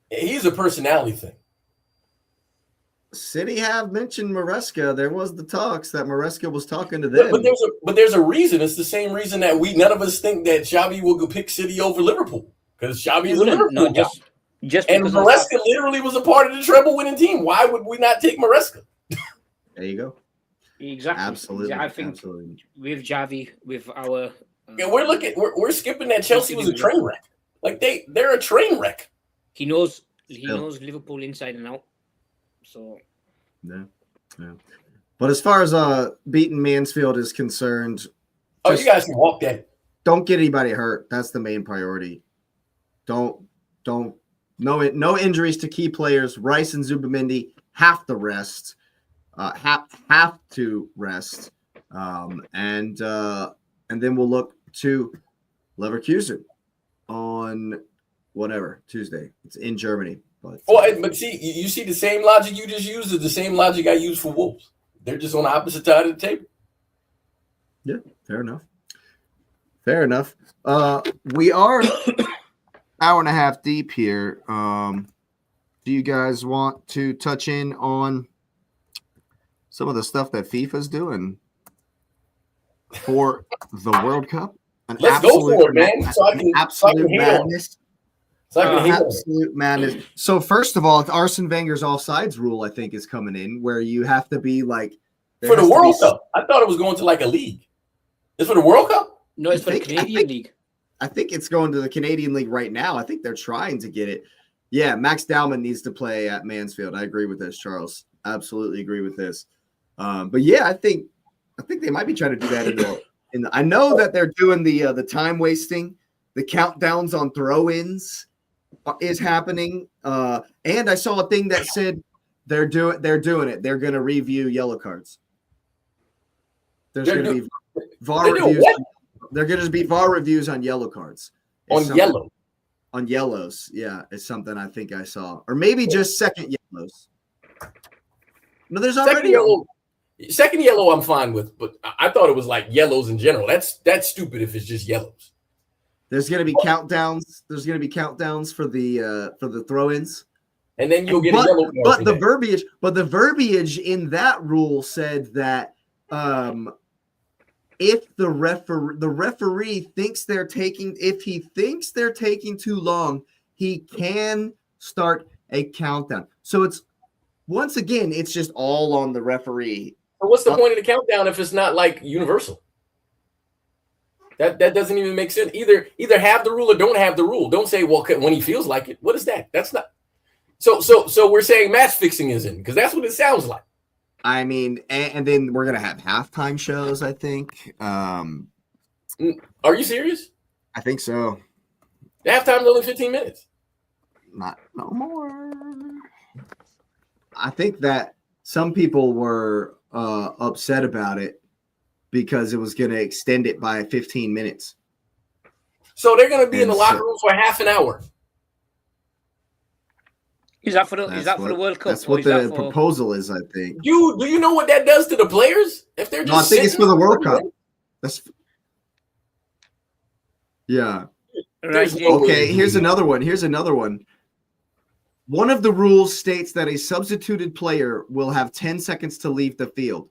He's a personality thing. City have mentioned Maresca. There was the talks that Maresca was talking to them. But there's a reason. It's the same reason that none of us think that Xavi will go pick City over Liverpool because Xavi is a Liverpool guy. And Maresca literally was a part of the treble winning team. Why would we not take Maresca? There you go. Exactly. Absolutely. I think with Xavi, with our we're skipping that Chelsea was a train wreck. Like they're a train wreck. He knows Liverpool inside and out. So yeah. But as far as beating Mansfield is concerned, you guys can walk that. Don't get anybody hurt. That's the main priority. Don't. No injuries to key players. Rice and Zubimendi have to rest. Have to rest. And then we'll look to Leverkusen on Tuesday. It's in Germany. But see, you see the same logic you just used is the same logic I used for Wolves. They're just on the opposite side of the table. Yeah, fair enough. We are hour and a half deep here. Do you guys want to touch in on some of the stuff that FIFA's doing for the World Cup? Let's go for it, man. So I can absolute madness. Absolute madness. So first of all, Arsene Wenger's offsides rule, I think, is coming in where you have to be like for the World Cup. I thought it was going to like a league. It's for the World Cup? No, it's for the Canadian League. I think it's going to the Canadian League right now. I think they're trying to get it. Yeah, Max Dowman needs to play at Mansfield. I agree with this, Charles. Absolutely agree with this. But yeah, I think they might be trying to do that I know that they're doing the time wasting, the countdowns on throw-ins is happening. And I saw a thing that said they're doing it. They're going to review yellow cards. There's going to be VAR reviews. They're going to be VAR reviews on yellow cards. On yellows, yeah, it's something I think I saw, or maybe just second yellows. No, there's already second yellow. I'm fine with, but I thought it was like yellows in general. That's stupid if it's just yellows. There's going to be countdowns. There's going to be countdowns for the throw-ins, and then you'll get a yellow. But the verbiage in that rule said that if the referee thinks they're taking too long, he can start a countdown. So it's once again, it's just all on the referee. So what's the point of the countdown if it's not like universal? That doesn't even make sense. Either have the rule or don't have the rule. Don't say, well, when he feels like it. What is that? That's not. So we're saying match fixing is in because that's what it sounds like. I mean, and then we're gonna have halftime shows. I think. Are you serious? I think so. The halftime's only 15 minutes. No more. I think that some people were upset about it because it was going to extend it by 15 minutes. So they're going to be in the locker room for half an hour. Is that for the World Cup? That's what the proposal is, I think. Do you know what that does to the players? If they're just I think it's for the World Cup. Yeah. Right. Okay, here's another one. One of the rules states that a substituted player will have 10 seconds to leave the field.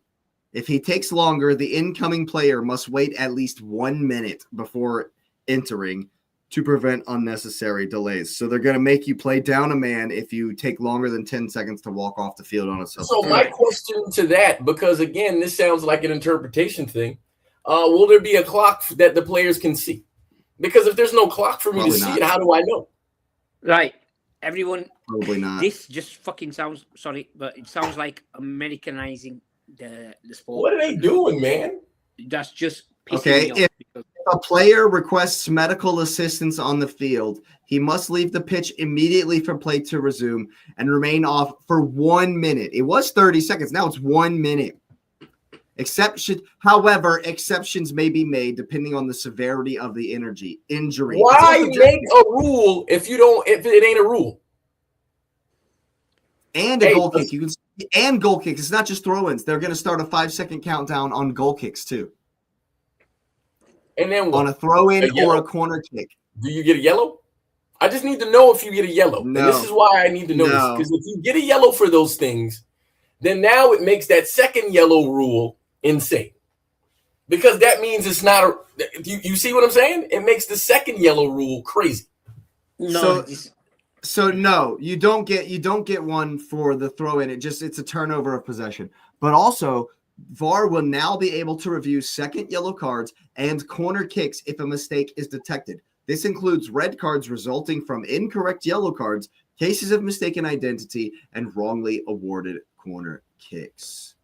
If he takes longer, the incoming player must wait at least 1 minute before entering to prevent unnecessary delays. So they're going to make you play down a man if you take longer than 10 seconds to walk off the field on a substitute. So my question to that, because again, this sounds like an interpretation thing, will there be a clock that the players can see? Because if there's no clock for me to see it, how do I know? Right. Everyone, probably not. This just fucking sounds, sorry, but it sounds like Americanizing the sport. What are they doing, man? That's just pissing me off. If a player requests medical assistance on the field, he must leave the pitch immediately for play to resume and remain off for 1 minute. It was 30 seconds. Now it's 1 minute. However, exceptions may be made depending on the severity of the injury. Why make a rule if it ain't a rule? And a goal kick. And goal kicks. It's not just throw-ins. They're going to start a 5-second countdown on goal kicks too. And then what? On a throw-in or a corner kick. Do you get a yellow? I just need to know if you get a yellow. No. And this is why I need to know this. Because if you get a yellow for those things, then now it makes that second yellow rule insane. Because that means it's not you see what I'm saying? It makes the second yellow rule crazy. No. So no, you don't get one for the throw-in. It's a turnover of possession. But also, VAR will now be able to review second yellow cards and corner kicks if a mistake is detected. This includes red cards resulting from incorrect yellow cards, cases of mistaken identity, and wrongly awarded corner kicks.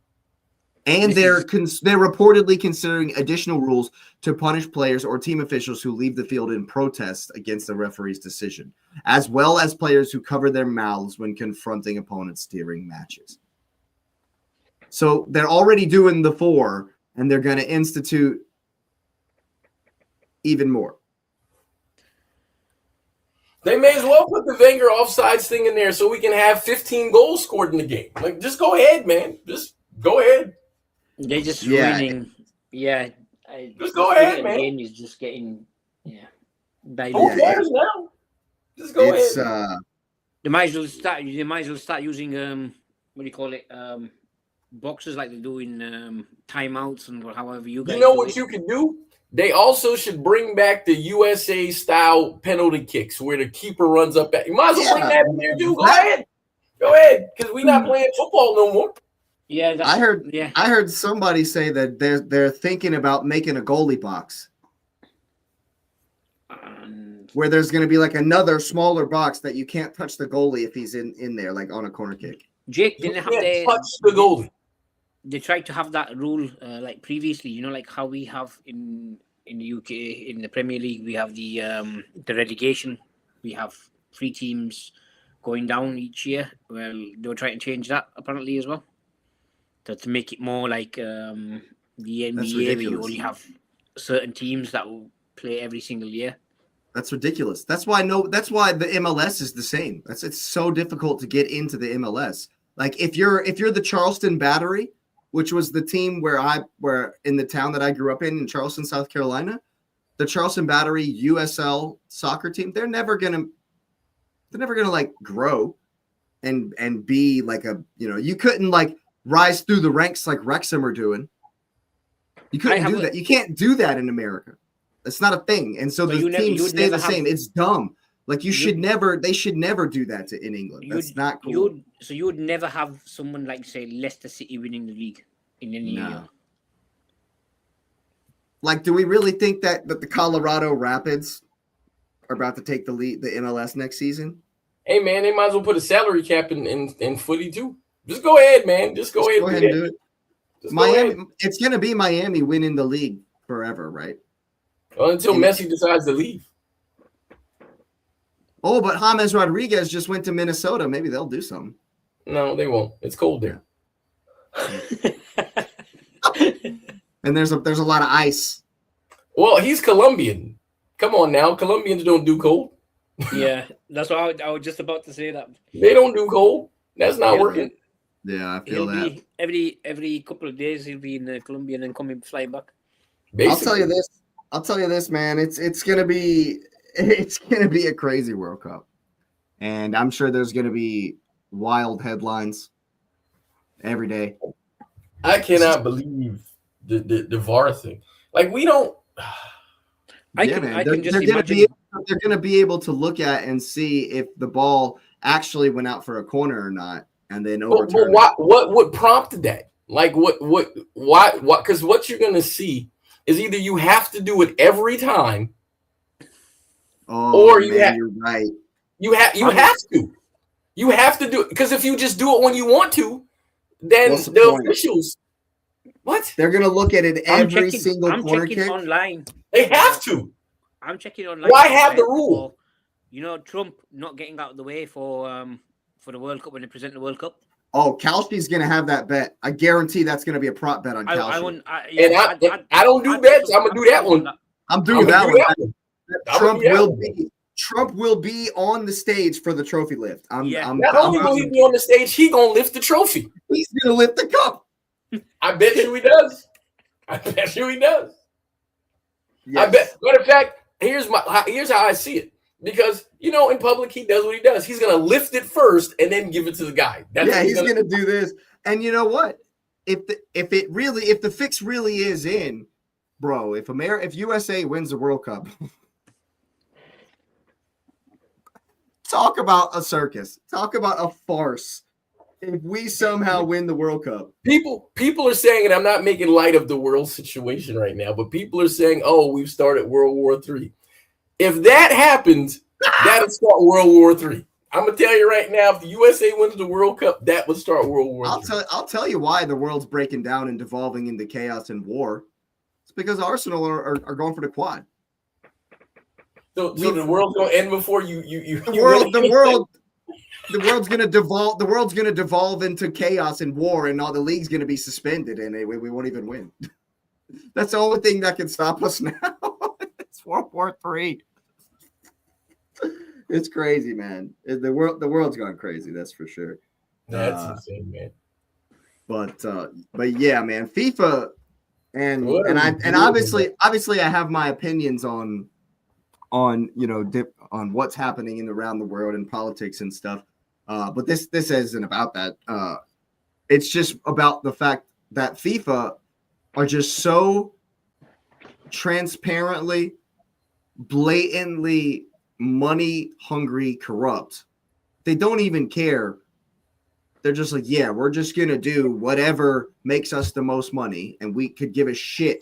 And they're reportedly considering additional rules to punish players or team officials who leave the field in protest against the referee's decision, as well as players who cover their mouths when confronting opponents during matches. So they're already doing the 4, and they're going to institute even more. They may as well put the Wenger offsides thing in there so we can have 15 goals scored in the game. Like, just go ahead, man. Just go ahead. They're just ruining. Yeah. Just go ahead, man. The game is just getting. Yeah. Who cares now? Just go It's ahead. They might as well start. They might as well start using what do you call it? Boxes like they do in timeouts and however you guys. You know do what it. you can do? They also should bring back the USA style penalty kicks where the keeper runs up at. You might as well bring that in there too. Go ahead, because we're not playing football no more. Yeah, I heard. Yeah, I heard somebody say that they're thinking about making a goalie box where there's going to be like another smaller box that you can't touch the goalie if he's in there, like on a corner kick. Jake You didn't have can't touch the goalie. They tried to have that rule like previously, like how we have in the UK in the Premier League, we have the relegation. We have 3 teams going down each year. Well, they were trying to change that apparently as well, to make it more like the NBA, where you only have certain teams that will play every single year. That's ridiculous. That's why the MLS is the same. It's so difficult to get into the MLS. Like if you're the Charleston Battery, which was the team where in the town that I grew up in Charleston, South Carolina, the Charleston Battery USL soccer team, they're never gonna like grow and be like you couldn't like rise through the ranks like Wrexham are doing. You couldn't do that. You can't do that in America. It's not a thing. And so the teams stay the same. It's dumb. Like they should never do that in England. That's not cool. You would never have someone like, say, Leicester City winning the league in any year. Like, do we really think that the Colorado Rapids are about to take the lead, the MLS next season? Hey man, they might as well put a salary cap in footy too. Just go ahead, man. Just go ahead and do it. Miami, it's gonna be Miami winning the league forever, right? Well, until Messi decides to leave. Oh, but James Rodriguez just went to Minnesota. Maybe they'll do something. No, they won't. It's cold there. And there's a lot of ice. Well, he's Colombian. Come on now. Colombians don't do cold. Yeah, that's what I was just about to say that. They don't do cold. That's not working. Yeah, I feel that. Every couple of days he'll be in Colombia and then coming flying back. Basically. I'll tell you this, man. It's gonna be a crazy World Cup, and I'm sure there's gonna be wild headlines every day. I cannot believe the VAR thing. Like we don't. I can just imagine. They're gonna be able to look at and see if the ball actually went out for a corner or not, and then overturn. But what prompted that? Like why? Because what you're gonna see is either you have to do it every time, or you're right. You have to. You have to do it, because if you just do it when you want to, then the officials. What? They're gonna look at it every single corner kick online. They have to. I'm checking online. Why have the rule? Trump not getting out of the way for the World Cup when they present the World Cup. Oh, Kalski's going to have that bet. I guarantee that's going to be a prop bet on Kalski. I don't do bets. I'm going to do that one. I'm doing that one. Trump will be on the stage for the trophy lift. Not only will he be on the stage, he going to lift the trophy. He's going to lift the cup. I bet you he does. Yes. I bet. Matter of fact, here's how I see it. Because, in public, he does what he does. He's going to lift it first and then give it to the guy. He's going to do this. And you know what? If the fix really is in, bro, if USA wins the World Cup, talk about a circus. Talk about a farce. If we somehow win the World Cup. People are saying, and I'm not making light of the world situation right now, but people are saying, oh, we've started World War III. If that happens, that'll start World War III. I'm gonna tell you right now, if the USA wins the World Cup, that would start World War III. I'll tell you why the world's breaking down and devolving into chaos and war. It's because Arsenal are going for the quad. So the world's gonna end before you. The world's gonna devolve into chaos and war, and all the league's gonna be suspended, and we won't even win. That's the only thing that can stop us now. It's World War III. It's crazy, man. The world's gone crazy. That's for sure. That's insane, man. But yeah, man. FIFA and obviously I have my opinions on on on what's happening around the world and politics and stuff. But this isn't about that. It's just about the fact that FIFA are just so transparently, blatantly money hungry, corrupt. They don't even care. They're just like, yeah, we're just gonna do whatever makes us the most money, and we could give a shit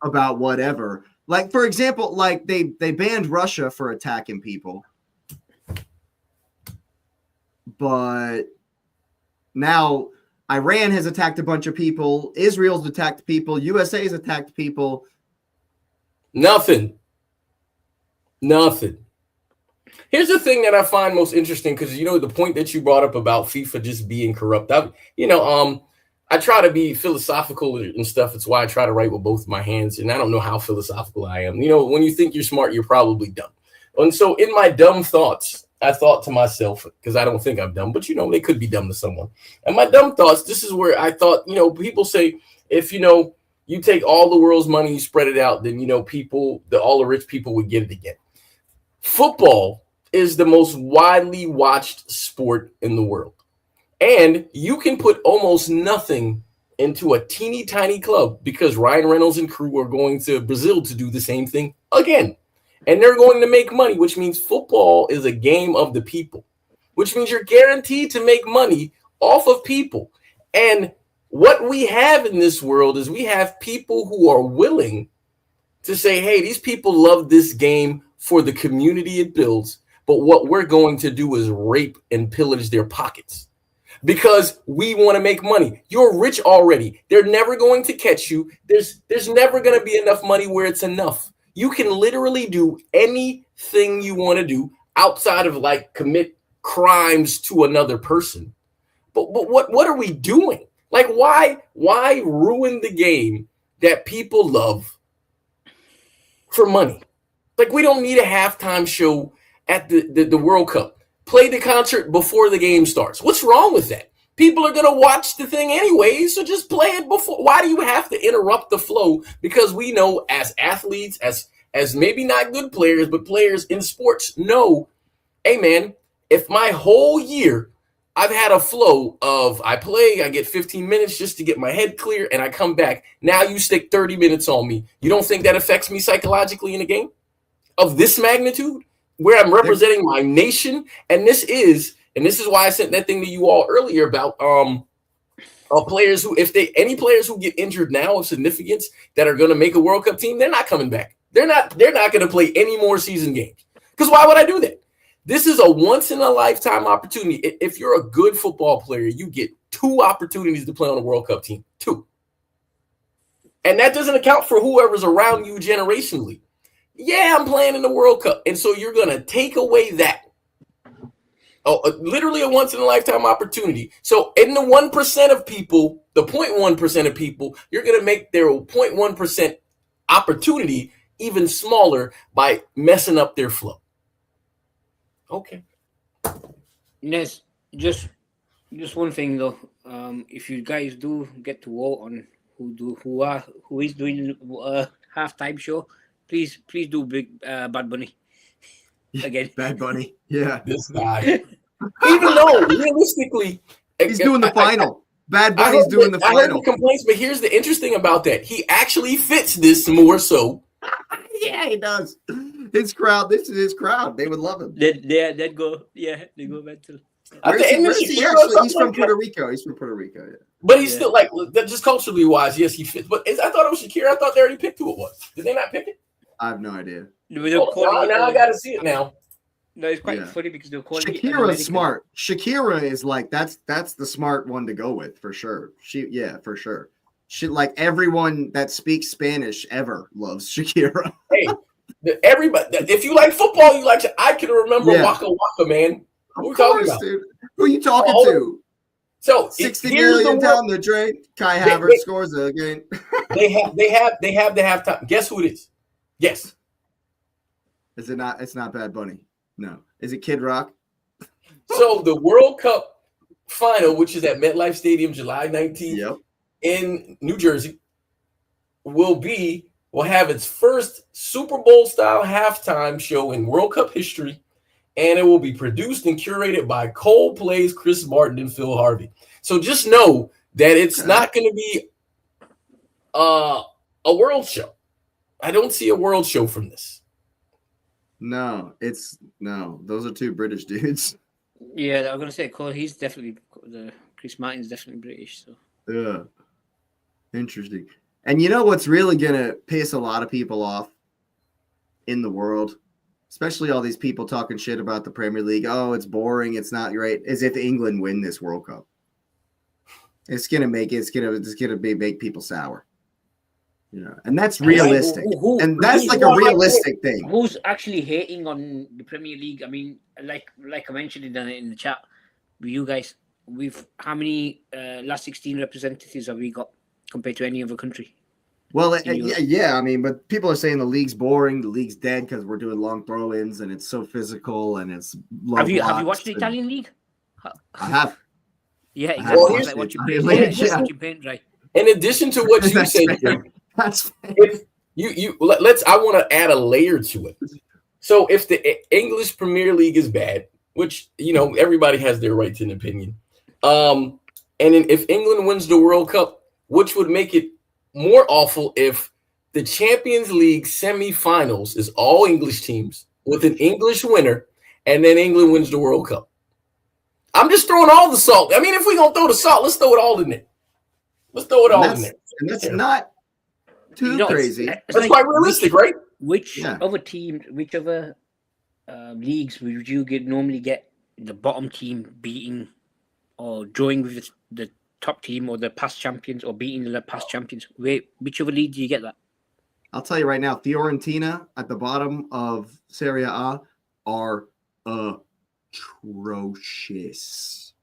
about whatever. Like, for example, like they banned Russia for attacking people, but now Iran has attacked a bunch of people, Israel's attacked people, USA's attacked people. Nothing. Here's the thing that I find most interesting, because the point that you brought up about FIFA just being corrupt. I try to be philosophical and stuff. It's why I try to write with both my hands, and I don't know how philosophical I am. When you think you're smart, you're probably dumb. And so in my dumb thoughts, I thought to myself, because I don't think I'm dumb, but they could be dumb to someone. And my dumb thoughts, this is where I thought, people say if you take all the world's money, you spread it out, then all the rich people would get it again. Football is the most widely watched sport in the world. And you can put almost nothing into a teeny tiny club, because Ryan Reynolds and crew are going to Brazil to do the same thing again. And they're going to make money, which means football is a game of the people, which means you're guaranteed to make money off of people. And what we have in this world is we have people who are willing to say, hey, these people love this game for the community it builds, but what we're going to do is rape and pillage their pockets because we want to make money. You're rich already. They're never going to catch you. There's never going to be enough money where it's enough. You can literally do anything you want to do outside of commit crimes to another person. But what are we doing? Why ruin the game that people love for money? We don't need a halftime show at the World Cup. Play the concert before the game starts. What's wrong with that? People are going to watch the thing anyway, so just play it before. Why do you have to interrupt the flow? Because we know as athletes, as maybe not good players, but players in sports know, hey, man, if my whole year I've had a flow of I play, I get 15 minutes just to get my head clear, and I come back. Now you stick 30 minutes on me. You don't think that affects me psychologically in a game of this magnitude where I'm representing my nation? And this is why I sent that thing to you all earlier about players who, any players who get injured now of significance that are going to make a World Cup team, they're not coming back. They're not going to play any more season games. Because why would I do that? This is a once in a lifetime opportunity. If you're a good football player, you get 2 opportunities to play on a World Cup team. 2. And that doesn't account for whoever's around you generationally. Yeah, I'm playing in the World Cup. And so you're going to take away that. Literally a once in a lifetime opportunity. So in the 1% of people, the 0.1% of people, you're going to make their 0.1% opportunity even smaller by messing up their flow. Okay. Yes, just one thing though. If you guys do get to vote on who is doing halftime show, please do big Bad Bunny again. Bad Bunny, yeah. This guy. Even though realistically, he's doing the final. Bad Bunny's doing the final. I heard the complaints, but here's the interesting about that: he actually fits this more so. Yeah, he does. His crowd. This is his crowd. They would love him. They go mental. He's from Puerto Rico. He's from Puerto Rico. Yeah. But he's still just culturally wise. Yes, he fits. But I thought it was Shakira. I thought they already picked who it was. Did they not pick it? I have no idea. Now I got to see it now. No, it's quite funny because they're calling Shakira's smart. Shakira is that's the smart one to go with for sure. For sure. She everyone that speaks Spanish ever loves Shakira. Hey, everybody. If you like football, you like. I can remember Waka Waka, man. Who are you talking about? Dude. Who are you talking to? So 60 million down the drain. Kai Havertz scores again. they have the halftime. Guess who it is? Yes. Is it not? It's not Bad Bunny. No. Is it Kid Rock? So the World Cup final, which is at MetLife Stadium, July 19th in New Jersey, will be will have its first Super Bowl style halftime show in World Cup history, and it will be produced and curated by Coldplay's Chris Martin and Phil Harvey. So just know that it's not going to be a world show. I don't see a world show from this. No, those are two British dudes. Yeah, I'm gonna say he's definitely Chris Martin's definitely British. So yeah, interesting. And you know what's really gonna piss a lot of people off in the world, especially all these people talking shit about the Premier League. Oh, it's boring. It's not great. As if England win this World Cup, it's gonna make people sour. You know, and that's realistic. And that's like a realistic thing. Who's actually hating on the Premier League? I mean, like I mentioned in the chat, you guys, how many last 16 representatives have we got compared to any other country? Well, yeah. I mean, but people are saying the league's boring, the league's dead because we're doing long throw-ins and it's so physical and it's low. Have you watched the Italian league? I have. Yeah, exactly. Well, like watching paint dry. In addition to what you said, that's if I want to add a layer to it. So if the English Premier League is bad, which everybody has their right to an opinion, and then if England wins the World Cup, which would make it more awful if the Champions League semifinals is all English teams with an English winner, and then England wins the World Cup. I'm just throwing all the salt. I mean, if we're gonna throw the salt, let's throw it all in there. Let's throw it all in there. And that's not too crazy. That's quite realistic, right? Which other teams, which other leagues would you normally get the bottom team beating or drawing with the top team or the past champions or beating the past champions? Which other league do you get that? I'll tell you right now, Fiorentina at the bottom of Serie A are atrocious.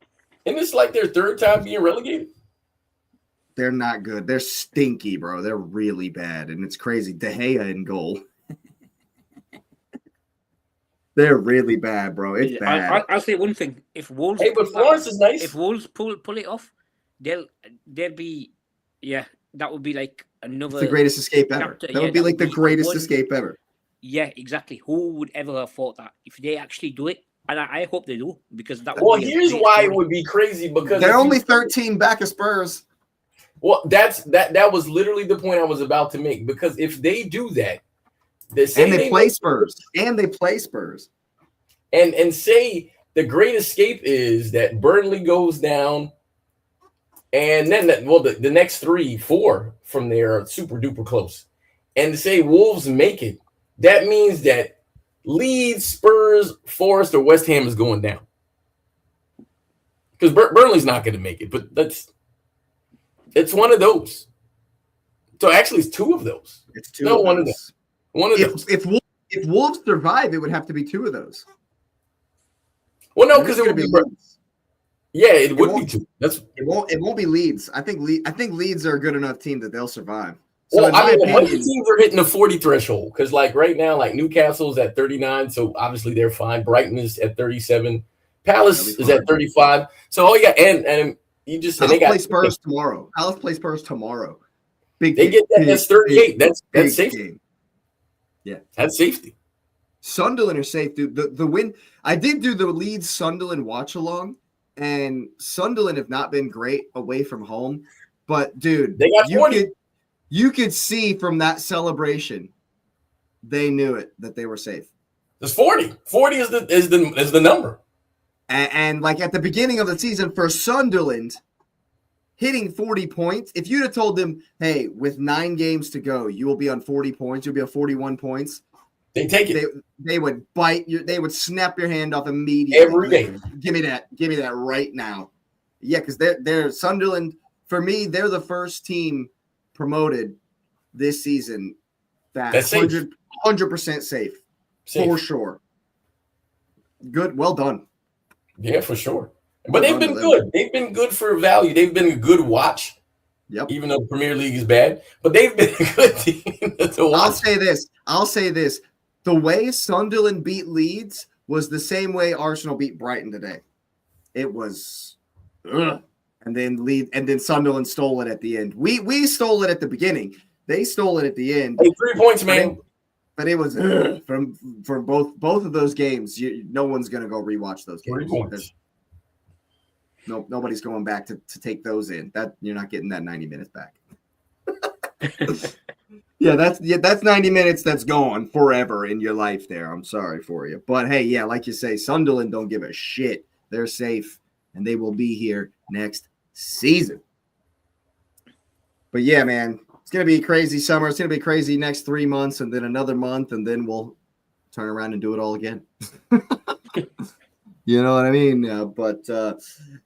And it's like their third time being relegated. They're not good. They're stinky, bro. They're really bad, and it's crazy. De Gea in goal. They're really bad, bro. It's bad. I'll say one thing: if Wolves, but Florence is nice. If Wolves pull it off, they'll be, that would be like another. It's the greatest escape ever. That would be like the greatest escape ever. Yeah, exactly. Who would ever have thought that if they actually do it? And I hope they do, because that. Well, here's why it would be crazy, because they're only 13 back of Spurs. Well, that was literally the point I was about to make, because if they do that, they play Spurs, and say the great escape is that Burnley goes down, and then the next 3-4 from there are super duper close, and to say Wolves make it, that means that Leeds, Spurs, Forest, or West Ham is going down, because Burnley's not going to make it, but it's one of those. So actually, it's two of those. It's two. No, one of them. One of those. If Wolves survive, it would have to be two of those. Well, no, because it would be Leeds. Yeah, it would be two. It won't be Leeds. I think Leeds are a good enough team that they'll survive. So well, a bunch of teams are hitting the 40 threshold, because like right now, like Newcastle's at 39, so obviously they're fine. Brighton is at 37. Palace is at 35. So and you just Palace play Spurs tomorrow. Palace play Spurs tomorrow. They get that. That's 38. That's safety. Game. Yeah, that's safety. Sunderland are safe, dude. The win. I did do the Leeds Sunderland watch along, and Sunderland have not been great away from home. But dude, they got 40. You could see from that celebration, they knew it, that they were safe. It's 40. 40 is the number. And like at the beginning of the season for Sunderland, hitting 40 points, if you'd have told them, hey, with 9 games to go, you will be on 40 points, you'll be on 41 points. They take it. They would bite you. They would snap your hand off immediately. Every game. Give me that right now. Yeah, because they're Sunderland. For me, they're the first team promoted this season that's 100% safe for sure. Good, well done. Yeah, for sure. But they've been good. They've been good for value. They've been a good watch. Yep. Even though the Premier League is bad, but they've been a good team to watch. I'll say this. The way Sunderland beat Leeds was the same way Arsenal beat Brighton today. It was and then Sunderland stole it at the end. We stole it at the beginning. They stole it at the end. Hey, 3 points, man. But it was from both of those games. No one's gonna go rewatch those games. 3 points. Nobody's going back to take those in. That you're not getting that 90 minutes back. That's 90 minutes that's gone forever in your life there. I'm sorry for you. But hey, yeah, like you say, Sunderland don't give a shit. They're safe and they will be here next season. But yeah, man, it's going to be a crazy summer. It's going to be crazy next 3 months and then another month, and then we'll turn around and do it all again. You know what I mean?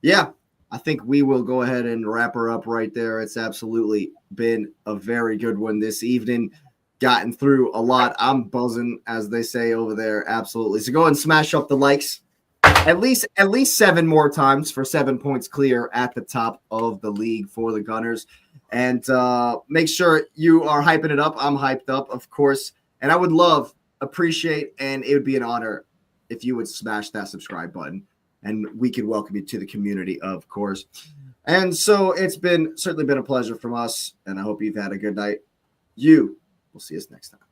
Yeah, I think we will go ahead and wrap her up right there. It's absolutely been a very good one this evening. Gotten through a lot. I'm buzzing, as they say over there. Absolutely. So go ahead and smash up the likes. At least 7 more times for 7 points clear at the top of the league for the Gunners. And make sure you are hyping it up. I'm hyped up, of course. And I would appreciate, and it would be an honor if you would smash that subscribe button. And we could welcome you to the community, of course. And so it's certainly been a pleasure from us. And I hope you've had a good night. We'll see us next time.